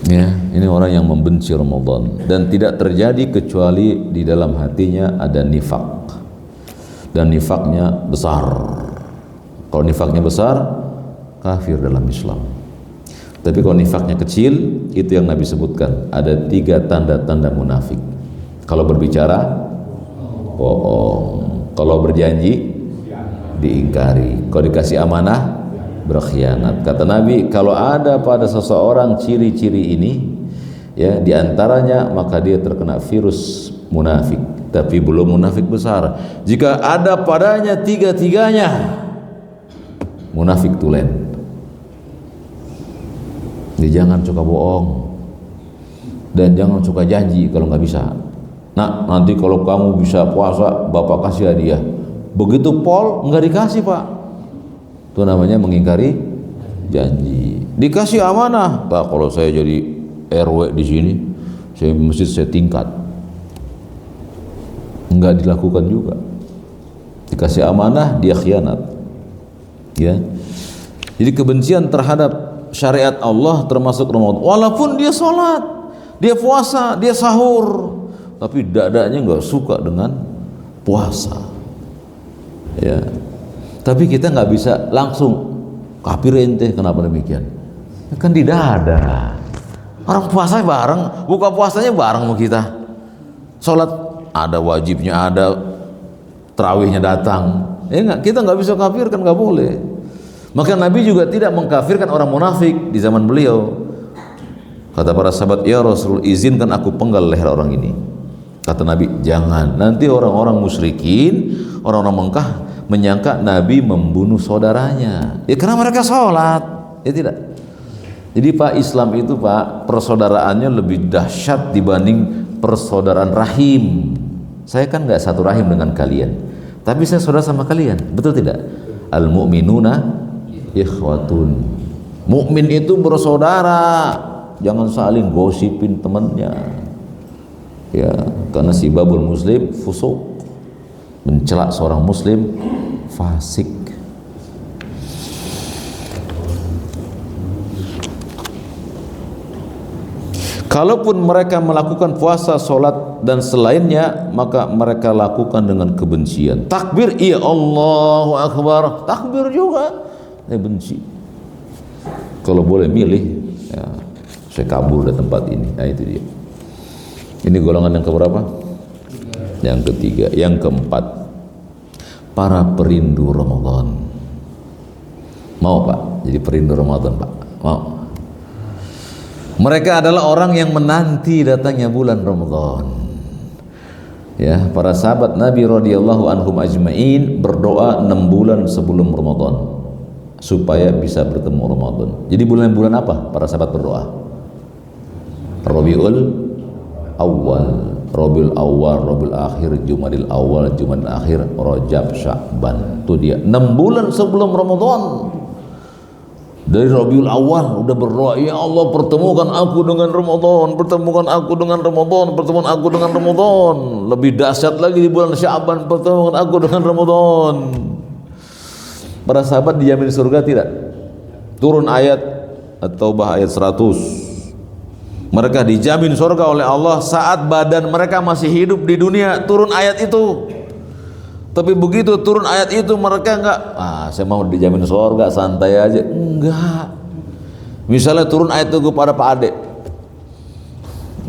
Ya, ini orang yang membenci Ramadan, dan tidak terjadi kecuali di dalam hatinya ada nifak, dan nifaknya besar. Kalau nifaknya besar, kafir dalam Islam. Tapi kalau nifaknya kecil, itu yang Nabi sebutkan, ada 3 tanda-tanda munafik. Kalau berbicara bohong, kalau berjanji diingkari, kalau dikasih amanah berkhianat. Kata Nabi, kalau ada pada seseorang ciri-ciri ini, ya diantaranya, maka dia terkena virus munafik, tapi belum munafik besar. Jika ada padanya 3-tiganya, munafik tulen. Jadi jangan suka bohong, dan jangan suka janji kalau nggak bisa. Nah, nanti kalau kamu bisa puasa, Bapak kasih hadiah. Begitu pol nggak dikasih Pak, itu namanya mengingkari janji. Dikasih amanah, Pak, kalau saya jadi RW di sini, saya masjid saya tingkat. Nggak dilakukan juga. Dikasih amanah, dia khianat. Ya, jadi kebencian terhadap syariat Allah termasuk Ramadan. Walaupun dia sholat, dia puasa, dia sahur, tapi dadanya nggak suka dengan puasa. Ya, tapi kita nggak bisa langsung kafir ente, kenapa demikian? Kan di dada. Orang puasa bareng, buka puasanya bareng sama kita. Sholat ada wajibnya, ada tarawihnya datang. Ya nggak, kita nggak bisa kafir, kan nggak boleh. Maka Nabi juga tidak mengkafirkan orang munafik di zaman beliau. Kata para sahabat, ya Rasul, izinkan aku penggal leher orang ini. Kata Nabi, jangan. Nanti orang-orang musyrikin, orang-orang Mekah menyangka Nabi membunuh saudaranya. Ya karena mereka sholat. Ya tidak. Jadi Pak, Islam itu Pak, persaudaraannya lebih dahsyat dibanding persaudaraan rahim. Saya kan nggak satu rahim dengan kalian, tapi saya saudara sama kalian. Betul tidak? Al-mu'minuna ikhwatun. Mukmin itu bersaudara, jangan saling gosipin temannya. Ya, karena sibabul muslim fusuk, mencela seorang muslim fasik. Kalaupun mereka melakukan puasa, sholat dan selainnya, maka mereka lakukan dengan kebencian. Takbir, iya Allahu Akbar, takbir juga, saya benci. Kalau boleh milih, ya, saya kabur dari tempat ini. Nah itu dia. Ini golongan yang keberapa? Yang ketiga. Yang keempat, para perindu Ramadan. Mau Pak jadi perindu Ramadan Pak? Mau? Mereka adalah orang yang menanti datangnya bulan Ramadan. Ya, para sahabat Nabi radhiyallahu anhum ajmain berdoa 6 bulan sebelum Ramadan supaya bisa bertemu Ramadan. Jadi bulan-bulan apa para sahabat berdoa? Rabiul Awal, Rabiul Awal, Rabiul Akhir, Jumadil Awal, Jumadil Akhir, Rajab, Sya'ban. Itu dia 6 bulan sebelum Ramadan. Dari Rabiul Awal udah berdoa, ya Allah pertemukan aku dengan Ramadan, pertemukan aku dengan Ramadan, pertemukan aku dengan Ramadan. Lebih dahsyat lagi di bulan Sya'ban, pertemukan aku dengan Ramadan. Para sahabat dijamin surga tidak? Turun ayat At-Taubah ayat 100. Mereka dijamin surga oleh Allah saat badan mereka masih hidup di dunia. Turun ayat itu. Tapi begitu turun ayat itu mereka enggak, saya mau dijamin surga santai aja. Enggak. Misalnya turun ayat itu kepada Pak Ade,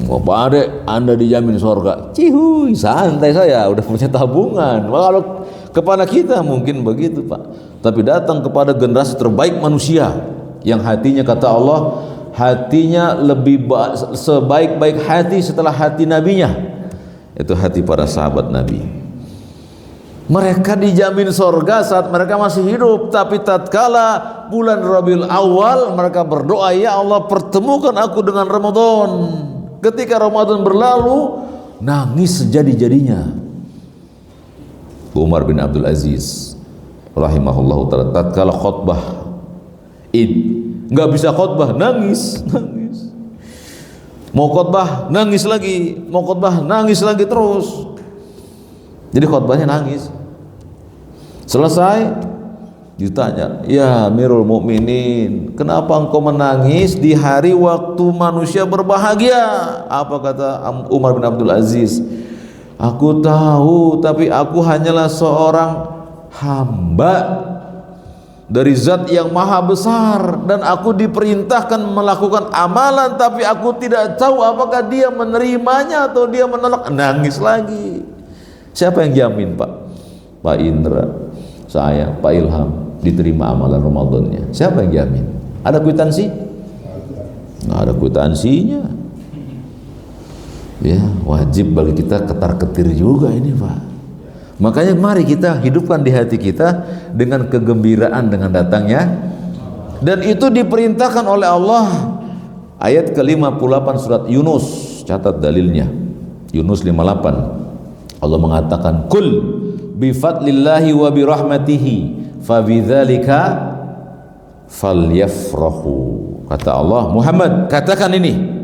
Pak Ade, Anda dijamin surga. Cihuy, santai saya, udah punya tabungan. Kalau kepada kita mungkin begitu Pak, tapi datang kepada generasi terbaik manusia yang hatinya, kata Allah, hatinya lebih sebaik-baik hati setelah hati nabinya, itu hati para sahabat Nabi. Mereka dijamin surga saat mereka masih hidup, tapi tatkala bulan Rabiul Awal mereka berdoa, ya Allah pertemukan aku dengan Ramadan. Ketika Ramadan berlalu, nangis sejadi-jadinya. Umar bin Abdul Aziz rahimahullahu ta'ala tatkala khutbah Id, nggak bisa khutbah, nangis. Mau khutbah nangis lagi, mau khutbah nangis lagi terus. Jadi khutbahnya nangis. Selesai ditanya, ya Amirul Mukminin, kenapa engkau menangis di hari waktu manusia berbahagia? Apa kata Umar bin Abdul Aziz? Aku tahu, tapi aku hanyalah seorang hamba dari zat yang maha besar, dan aku diperintahkan melakukan amalan, tapi aku tidak tahu apakah dia menerimanya atau dia menolak. Nangis lagi. Siapa yang jamin Pak? Pak Indra, saya, Pak Ilham diterima amalan Ramadannya? Siapa yang jamin? Ada kwitansi? Nggak ada kwitansinya. Ya, wajib bagi kita ketar-ketir juga ini Pak. Makanya mari kita hidupkan di hati kita dengan kegembiraan dengan datangnya, dan itu diperintahkan oleh Allah. Ayat ke-58 surat Yunus, catat dalilnya, Yunus 58. Allah mengatakan, kul bifadlillahi wa birahmatihi fabidzalika falyafrahu. Kata Allah, Muhammad katakan ini,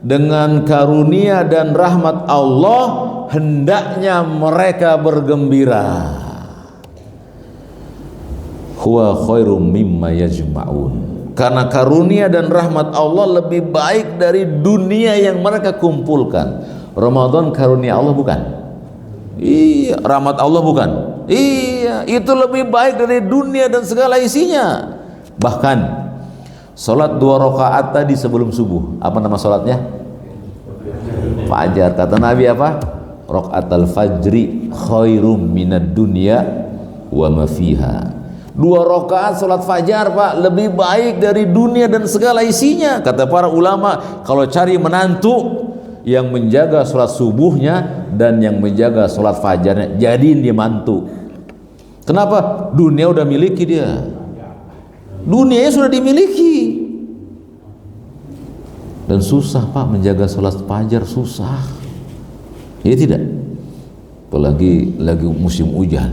dengan karunia dan rahmat Allah hendaknya mereka bergembira. Huwa khairum mimma yajma'un. Karena karunia dan rahmat Allah lebih baik dari dunia yang mereka kumpulkan. Ramadan karunia Allah bukan? Iya, rahmat Allah bukan? Iya, itu lebih baik dari dunia dan segala isinya. Bahkan salat 2 rakaat tadi sebelum subuh, apa nama salatnya? Fajar. Kata Nabi apa? Rakaatul fajri khairum minad dunya wa ma fiha. 2 rakaat salat fajar Pak lebih baik dari dunia dan segala isinya. Kata para ulama, kalau cari menantu yang menjaga sholat subuhnya dan yang menjaga sholat fajarnya, jadiin dia mantu. Kenapa? Dunia udah miliki dia, dunianya sudah dimiliki, dan susah Pak menjaga sholat fajar, susah. Ya tidak, apalagi lagi musim hujan.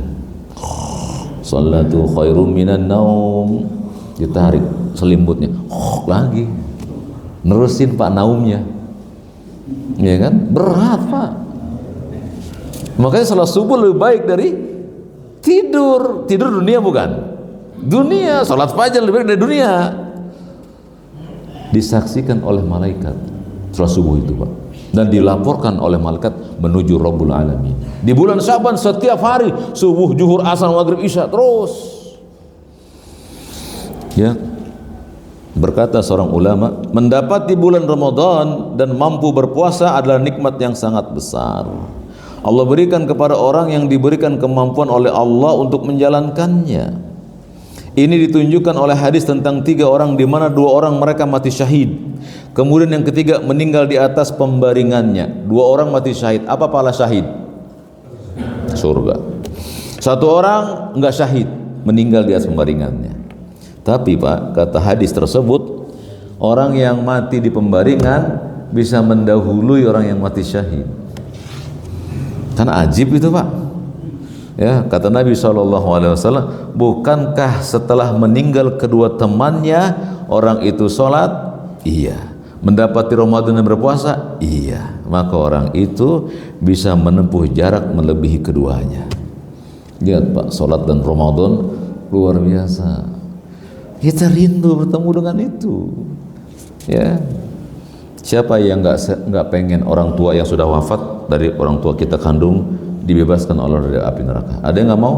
Sholatu khairum minan naum, ditarik selimutnya, lagi nerusin Pak naumnya. Ya kan? Berat Pak. Makanya salat subuh lebih baik dari tidur. Tidur dunia bukan? Dunia. Salat fajar lebih baik dari dunia. Disaksikan oleh malaikat salat subuh itu Pak, dan dilaporkan oleh malaikat menuju Rabbul Alamin. Di bulan Sya'ban setiap hari subuh, zuhur, asar, maghrib, isya terus. Ya. Berkata seorang ulama, mendapati bulan Ramadan dan mampu berpuasa adalah nikmat yang sangat besar. Allah berikan kepada orang yang diberikan kemampuan oleh Allah untuk menjalankannya. Ini ditunjukkan oleh hadis tentang 3 orang di mana 2 orang mereka mati syahid Kemudian yang ketiga, meninggal di atas pembaringannya. 2 orang mati syahid. Apa pahala syahid? Surga. 1 orang enggak syahid, meninggal di atas pembaringannya. Tapi Pak, kata hadis tersebut, orang yang mati di pembaringan bisa mendahului orang yang mati syahid. Karena ajib itu Pak. Ya, kata Nabi SAW, bukankah setelah meninggal kedua temannya orang itu sholat? Iya. Mendapati Ramadan dan berpuasa? Iya. Maka orang itu bisa menempuh jarak melebihi keduanya. Lihat Pak, sholat dan Ramadan luar biasa. Kita rindu bertemu dengan itu. Ya. Siapa yang nggak pengen orang tua yang sudah wafat dari orang tua kita kandung dibebaskan Allah dari api neraka? Ada yang nggak mau?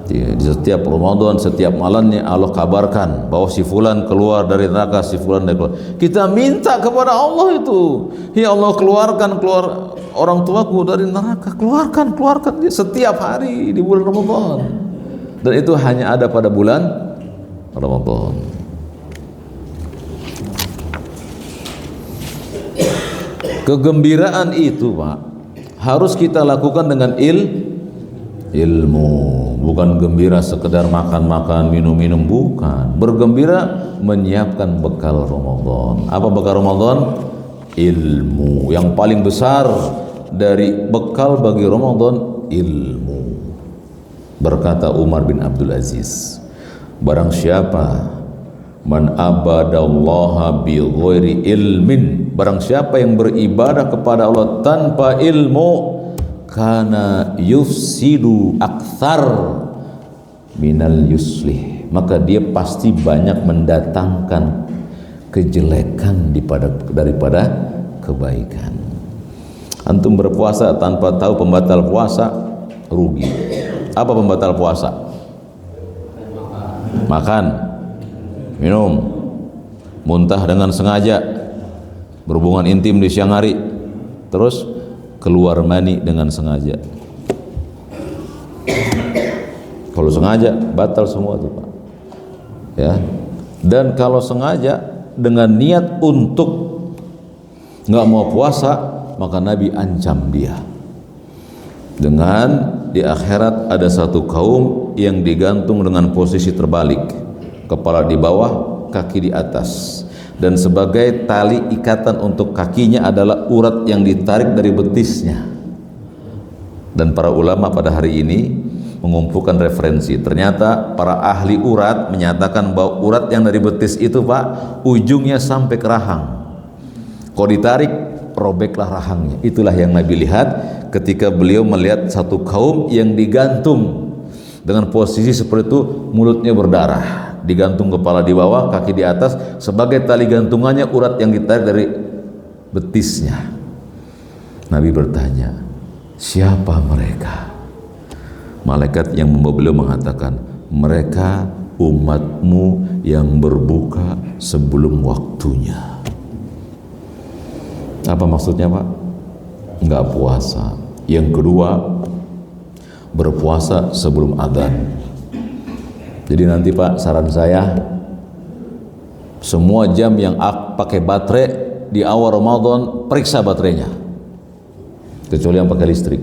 Di setiap Ramadan, setiap malamnya Allah kabarkan bahwa si fulan keluar dari neraka, si fulan dari keluar. Kita minta kepada Allah itu, ya Allah keluar orang tuaku dari neraka, keluarkan setiap hari di bulan Ramadan. Dan itu hanya ada pada bulan Ramadan. Kegembiraan itu Pak harus kita lakukan dengan ilmu, bukan gembira sekedar makan-makan, minum-minum, bukan. Bergembira menyiapkan bekal Ramadan. Apa bekal Ramadan? Ilmu. Yang paling besar dari bekal bagi Ramadan, ilmu. Berkata Umar bin Abdul Aziz, barang siapa man abadallaha bi ghairi ilmin, barang siapa yang beribadah kepada Allah tanpa ilmu, kana yufsidu akthar minal yuslih, maka dia pasti banyak mendatangkan kejelekan daripada kebaikan. Antum berpuasa tanpa tahu pembatal puasa, rugi. Apa pembatal puasa? Makan, minum, muntah dengan sengaja, berhubungan intim di siang hari, terus keluar mani dengan sengaja. Kalau sengaja batal semua itu Pak. Ya. Dan kalau sengaja dengan niat untuk nggak mau puasa, maka Nabi ancam dia dengan di akhirat ada satu kaum yang digantung dengan posisi terbalik, kepala di bawah, kaki di atas, dan sebagai tali ikatan untuk kakinya adalah urat yang ditarik dari betisnya. Dan para ulama pada hari ini mengumpulkan referensi, ternyata para ahli urat menyatakan bahwa urat yang dari betis itu Pak, ujungnya sampai ke rahang. Kalau ditarik, robeklah rahangnya. Itulah yang Nabi lihat ketika beliau melihat satu kaum yang digantung dengan posisi seperti itu, mulutnya berdarah, digantung kepala di bawah, kaki di atas, sebagai tali gantungannya urat yang ditarik dari betisnya. Nabi bertanya, siapa mereka? Malaikat yang membawa beliau mengatakan, mereka umatmu yang berbuka sebelum waktunya. Apa maksudnya Pak? Enggak puasa. Yang kedua, berpuasa sebelum adzan. Jadi nanti Pak, saran saya, semua jam yang pakai baterai di awal Ramadan, periksa baterainya, kecuali yang pakai listrik.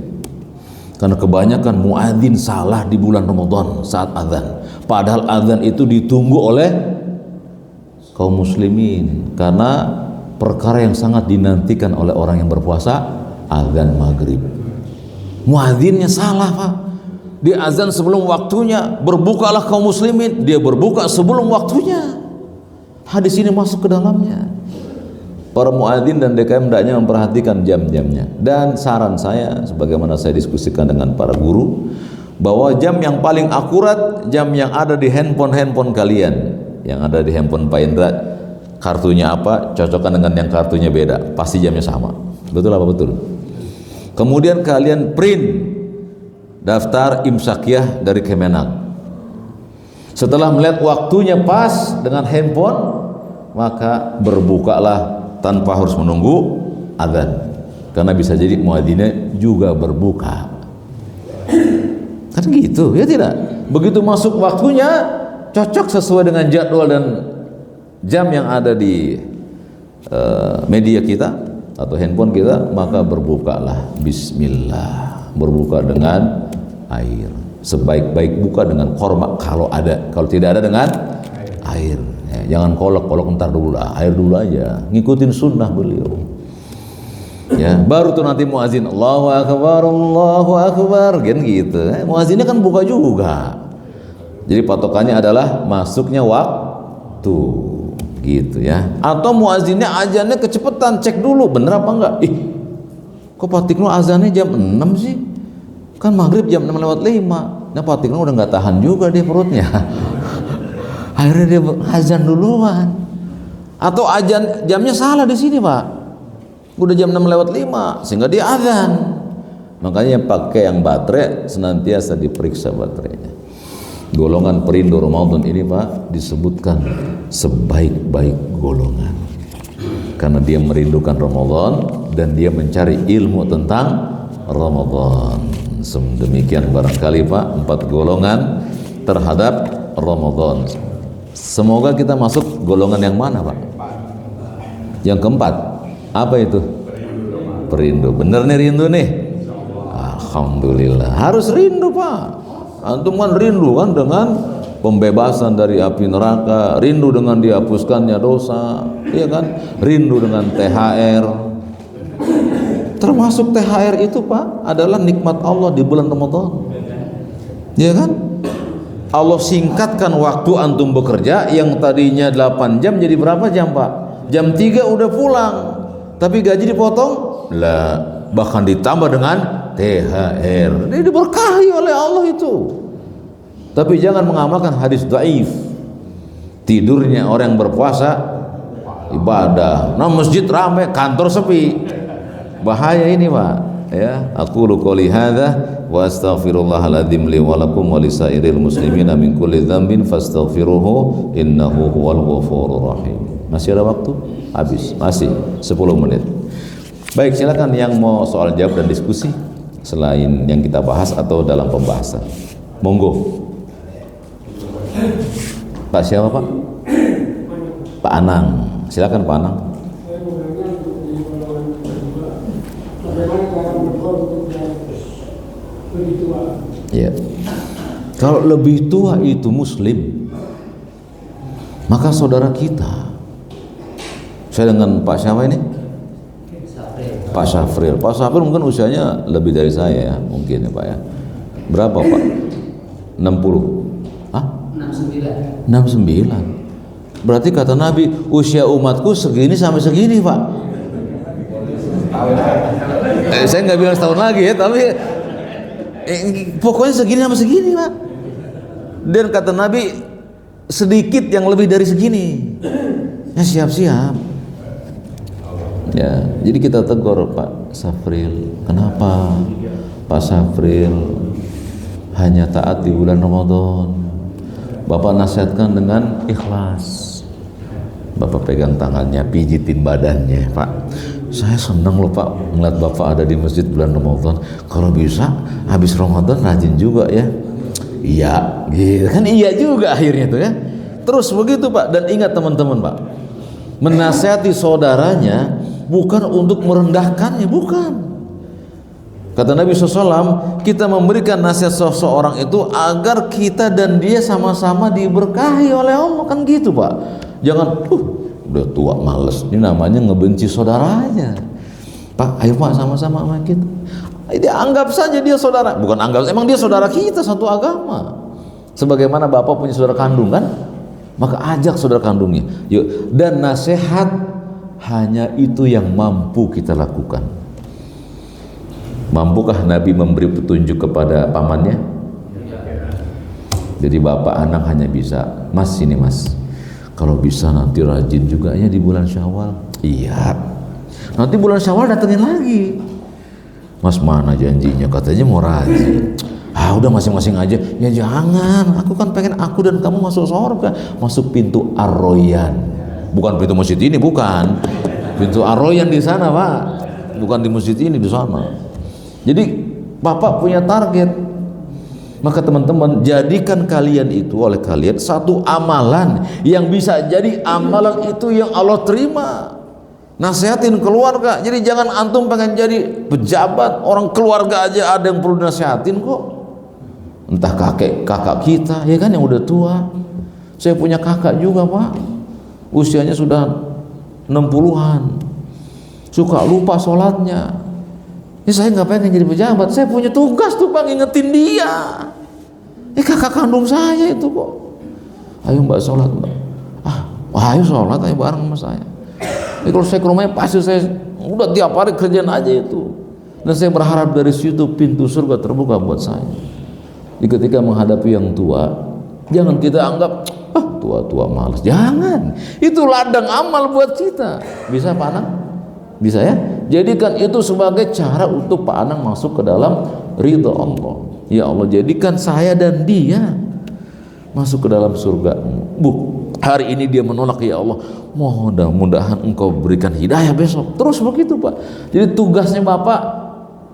Karena kebanyakan muadzin salah di bulan Ramadan saat adzan. Padahal adzan itu ditunggu oleh kaum muslimin, karena perkara yang sangat dinantikan oleh orang yang berpuasa, adzan maghrib. Muadzinnya salah Pak, dia azan sebelum waktunya, berbukalah kaum muslimin, dia berbuka sebelum waktunya. Hadis ini masuk ke dalamnya. Para muadzin dan DKM hendaknya memperhatikan jam-jamnya. Dan saran saya, sebagaimana saya diskusikan dengan para guru, bahwa jam yang paling akurat, jam yang ada di handphone kalian, yang ada di handphone Pak Indra, kartunya apa, cocokkan dengan yang kartunya beda, pasti jamnya sama. Betul apa betul? Kemudian kalian print daftar imsakiyah dari Kemenak. Setelah melihat waktunya pas dengan handphone, maka berbukalah tanpa harus menunggu adzan, karena bisa jadi muadzinnya juga berbuka. Kan gitu, ya tidak? Begitu masuk waktunya, cocok sesuai dengan jadwal dan jam yang ada di media kita atau handphone kita, maka berbukalah bismillah, berbuka dengan air. Sebaik-baik buka dengan korma kalau ada, kalau tidak ada dengan air. Ya, jangan kolok ntar dulu lah, air dulu aja, ngikutin sunnah beliau. Ya, baru tuh nanti muazin Allahu akbar kan gitu. Muazinnya kan buka juga. Jadi patokannya adalah masuknya waktu gitu ya. Atau muazinnya azannya kecepatan, cek dulu bener apa enggak. Kok Pak Tikno azannya jam 6 sih? Kan maghrib jam 6:05. Nah Pak Tikno udah nggak tahan juga dia perutnya. Akhirnya dia azan duluan. Atau azan jamnya salah di sini Pak. Udah jam 6:05 sehingga dia azan. Makanya pakai yang baterai senantiasa diperiksa baterainya. Golongan perindu Ramadan ini Pak disebutkan sebaik-baik golongan karena dia merindukan Ramadan dan dia mencari ilmu tentang Ramadan. Demikian barangkali Pak 4 golongan terhadap Ramadan. Semoga kita masuk golongan yang mana Pak? Yang keempat. Apa itu? Perindu. Bener nih rindu nih? Alhamdulillah. Harus rindu Pak. Antum kan rindu kan dengan pembebasan dari api neraka, rindu dengan dihapuskannya dosa, iya kan? Rindu dengan THR. Termasuk THR itu Pak adalah nikmat Allah di bulan Ramadan. Iya kan? Allah singkatkan waktu antum bekerja yang tadinya 8 jam jadi berapa jam Pak? Jam 3 udah pulang. Tapi gaji dipotong? Lah, bahkan ditambah dengan THR. Ini diberkahi oleh Allah itu. Tapi jangan mengamalkan hadis dhaif. Tidurnya orang yang berpuasa ibadah. Nah masjid ramai, kantor sepi. Bahaya ini Pak. Ya, aqulu qouli hadza wa astaghfirullahal adzim li wa lakum wa lisairil muslimina min kulli dzambin fastaghfiruhu innahu huwal ghafurur rahim. Masih ada waktu? Habis. Masih 10 menit. Baik, silakan yang mau soal jawab dan diskusi selain yang kita bahas atau dalam pembahasan. Monggo. Pak siapa Pak? Pak Anang. Silakan Pak Anang. Ya. Kalau lebih tua itu muslim, maka saudara kita. Saya dengan Pak siapa ini? Pak Syafril. Pak Syafril mungkin usianya lebih dari saya ya, mungkin ya Pak ya. Berapa Pak? 60? Hah? 69. Berarti kata Nabi, usia umatku segini sampai segini Pak. Saya nggak bilang setahun lagi ya, tapi pokoknya segini sampai segini Pak. Dan kata Nabi, sedikit yang lebih dari segini. Ya siap-siap. Ya, jadi kita tegur Pak Syafril. Kenapa Pak Syafril hanya taat di bulan Ramadan? Bapak nasihatkan dengan ikhlas. Bapak pegang tangannya, pijitin badannya, Pak. Saya senang loh Pak melihat Bapak ada di masjid bulan Ramadan. Kalau bisa habis Ramadan rajin juga ya. Iya, gitu kan, iya juga akhirnya tuh ya. Terus begitu Pak. Dan ingat teman-teman Pak, menasihati saudaranya bukan untuk merendahkannya, bukan. Kata Nabi SAW, kita memberikan nasihat seseorang itu agar kita dan dia sama-sama diberkahi oleh Allah, kan gitu Pak. Jangan, udah tua males, ini namanya ngebenci saudaranya. Pak, ayo Pak sama-sama sama kita. Dia anggap saja dia saudara, bukan anggap, emang dia saudara kita satu agama. Sebagaimana Bapak punya saudara kandung kan, maka ajak saudara kandungnya. Yuk, dan nasihat hanya itu yang mampu kita lakukan. Mampukah Nabi memberi petunjuk kepada pamannya? Jadi bapak anak hanya bisa, Mas sini Mas, kalau bisa nanti rajin juga ya di bulan Syawal. Iya, nanti bulan Syawal datengin lagi. Mas mana janjinya, katanya mau rajin. Ah udah masing-masing aja. Ya jangan, aku kan pengen aku dan kamu masuk surga, masuk pintu Ar-Royan. Bukan pintu masjid ini, bukan. Pintu Ar-Royan di sana Pak, bukan di masjid ini, di sana. Jadi Bapak punya target. Maka teman-teman, jadikan kalian itu oleh kalian satu amalan yang bisa jadi amalan itu yang Allah terima. Nasihatin keluarga. Jadi jangan antum pengen jadi pejabat, orang keluarga aja ada yang perlu nasihatin kok. Entah kakak kita, ya kan, yang udah tua. Saya punya kakak juga, Pak. Usianya sudah 60-an. Suka lupa sholatnya. Ya saya nggak pengen jadi pejabat, saya punya tugas tuh, Pak, ngingetin dia. Kakak kandung saya itu kok. Ayo Mbak sholat, Mbak. Ayo sholat, ayo bareng sama saya. Kalau saya ke rumahnya pasti saya udah tiap hari kerjaan aja itu. Dan saya berharap dari situ pintu surga terbuka buat saya. Jadi ketika menghadapi yang tua, jangan kita anggap tua-tua malas. Jangan. Itu ladang amal buat kita. Bisa Pak Anang? Bisa ya? Jadikan itu sebagai cara untuk Pak Anang masuk ke dalam ridha Allah. Ya Allah, jadikan saya dan dia masuk ke dalam surga-Mu. Hari ini dia menolak, ya Allah, mudah-mudahan Engkau berikan hidayah besok. Terus begitu, Pak. Jadi tugasnya Bapak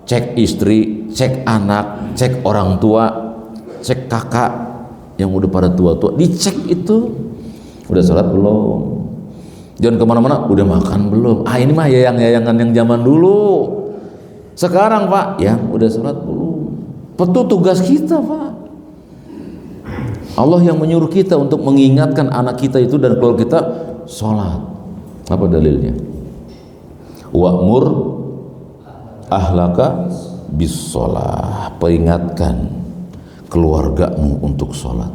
cek istri, cek anak, cek orang tua, cek kakak yang udah pada tua-tua, dicek itu. Udah sholat belum? Jangan kemana-mana, udah makan belum? Ini mah yayang-yayangan yang zaman dulu. Sekarang Pak, yang udah sholat belum? Itu tugas kita, Pak. Allah yang menyuruh kita untuk mengingatkan anak kita itu dan keluarga kita sholat. Apa dalilnya? Wa'mur ahlaka bis sholat. Peringatkan keluargamu untuk sholat.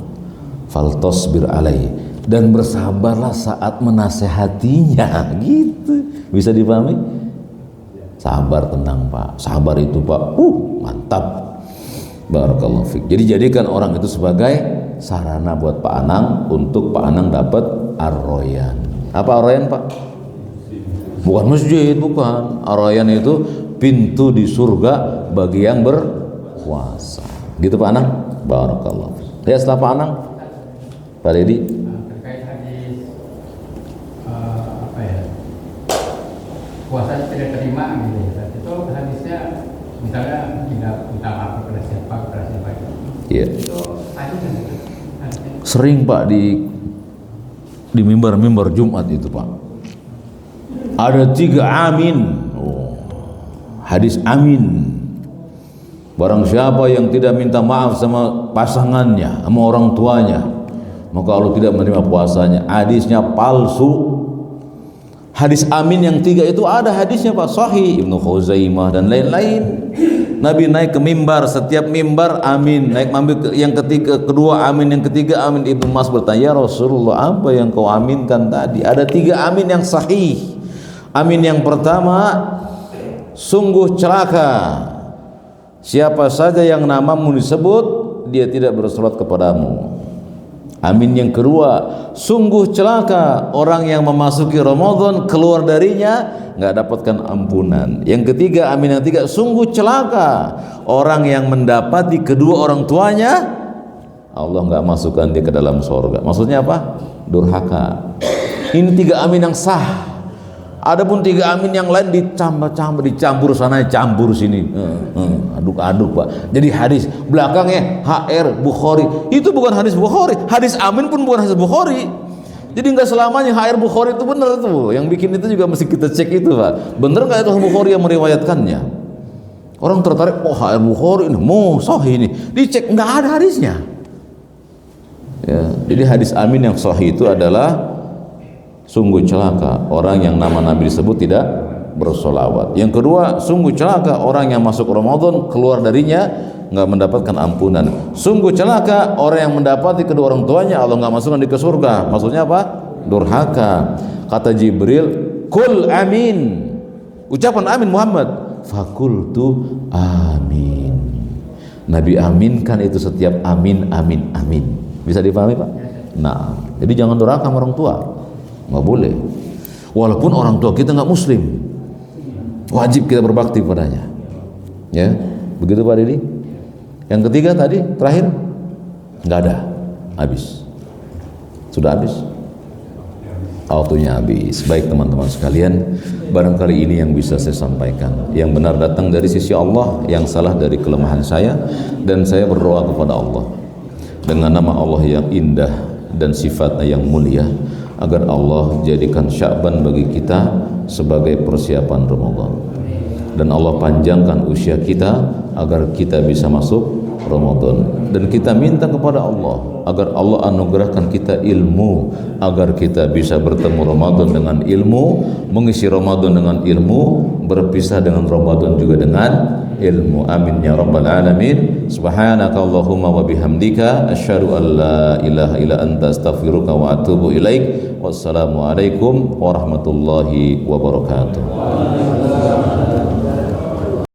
Faltasbir alaihi, dan bersabarlah saat menasehatinya. Gitu. Bisa dipahami? Sabar, tenang Pak. Sabar itu Pak, mantap. Barakallahu fiik. Jadi jadikan orang itu sebagai sarana buat Pak Anang untuk Pak Anang dapat ar-royan. Apa ar-royan, Pak? Bukan masjid, bukan. Ar-royan itu pintu di surga bagi yang berpuasa. Gitu Pak Anang? Barakallahu fiik. Ya, setelah Pak Anang, Pak Dedi. Terkait hadis puasa tidak terima gitu ya. Itu hadisnya misalnya tidak minta maaf kepada siapa itu. Iya. Itu hadisnya. Sering Pak di mimbar-mimbar Jumat itu Pak, ada 3 amin. Hadis amin. Barang siapa yang tidak minta maaf sama pasangannya, sama orang tuanya, maka Allah tidak menerima puasanya. Hadisnya palsu. Hadis amin yang 3 itu ada hadisnya Pak, Sahih Ibnu Khuzaimah dan lain-lain. Nabi naik ke mimbar, setiap mimbar amin, naik yang ketiga, kedua amin, yang ketiga amin. Ibnu Mas bertanya, ya Rasulullah, apa yang kau aminkan tadi? Ada 3 amin yang sahih. Amin yang pertama, sungguh celaka siapa saja yang namamu disebut, dia tidak bersolat kepadamu. Amin yang kedua, sungguh celaka orang yang memasuki Ramadan, keluar darinya nggak dapatkan ampunan. Yang ketiga, amin yang 3, sungguh celaka orang yang mendapati kedua orang tuanya, Allah nggak masukkan dia ke dalam surga. Maksudnya apa? Durhaka. Ini 3 amin yang sah. Adapun 3 amin yang lain dicampur sana, campur sini, aduk-aduk Pak. Jadi hadis belakangnya HR Bukhari, itu bukan hadis Bukhari. Hadis amin pun bukan hadis Bukhari. Jadi nggak selamanya HR Bukhari itu benar tuh. Yang bikin itu juga mesti kita cek itu Pak. Bener nggak itu Bukhari yang meriwayatkannya? Orang tertarik, HR Bukhari ini, sahih ini. Dicek, nggak ada hadisnya. Ya, jadi hadis amin yang sahih itu adalah sungguh celaka orang yang nama Nabi disebut tidak bersolawat. Yang kedua, sungguh celaka orang yang masuk Ramadan, keluar darinya nggak mendapatkan ampunan. Sungguh celaka orang yang mendapati kedua orang tuanya, Allah nggak masukkan di ke surga. Maksudnya apa? Durhaka. Kata Jibril, kul amin. Ucapan amin Muhammad. Fakultu amin. Nabi aminkan itu setiap amin, amin, amin. Bisa dipahami Pak? Nah, jadi jangan durhaka sama orang tua. Nggak boleh. Walaupun orang tua kita nggak muslim, wajib kita berbakti padanya. Ya, begitu Pak Didi. Yang ketiga tadi, terakhir, nggak ada, habis. Sudah habis. Waktunya habis. Baik teman-teman sekalian, barangkali ini yang bisa saya sampaikan. Yang benar datang dari sisi Allah, yang salah dari kelemahan saya, dan saya berdoa kepada Allah dengan nama Allah yang indah dan sifatnya yang mulia, agar Allah jadikan Sya'ban bagi kita sebagai persiapan Ramadan. Dan Allah panjangkan usia kita agar kita bisa masuk Ramadan. Dan kita minta kepada Allah agar Allah anugerahkan kita ilmu, agar kita bisa bertemu Ramadan dengan ilmu, mengisi Ramadan dengan ilmu, berpisah dengan Ramadan juga dengan ilmu. Amin ya rabbal alamin. Subhanaka Allahumma wa bihamdika asyhadu an la ilaha illa anta astaghfiruka wa atubu ilaik. Wassalamualaikum warahmatullahi wabarakatuh.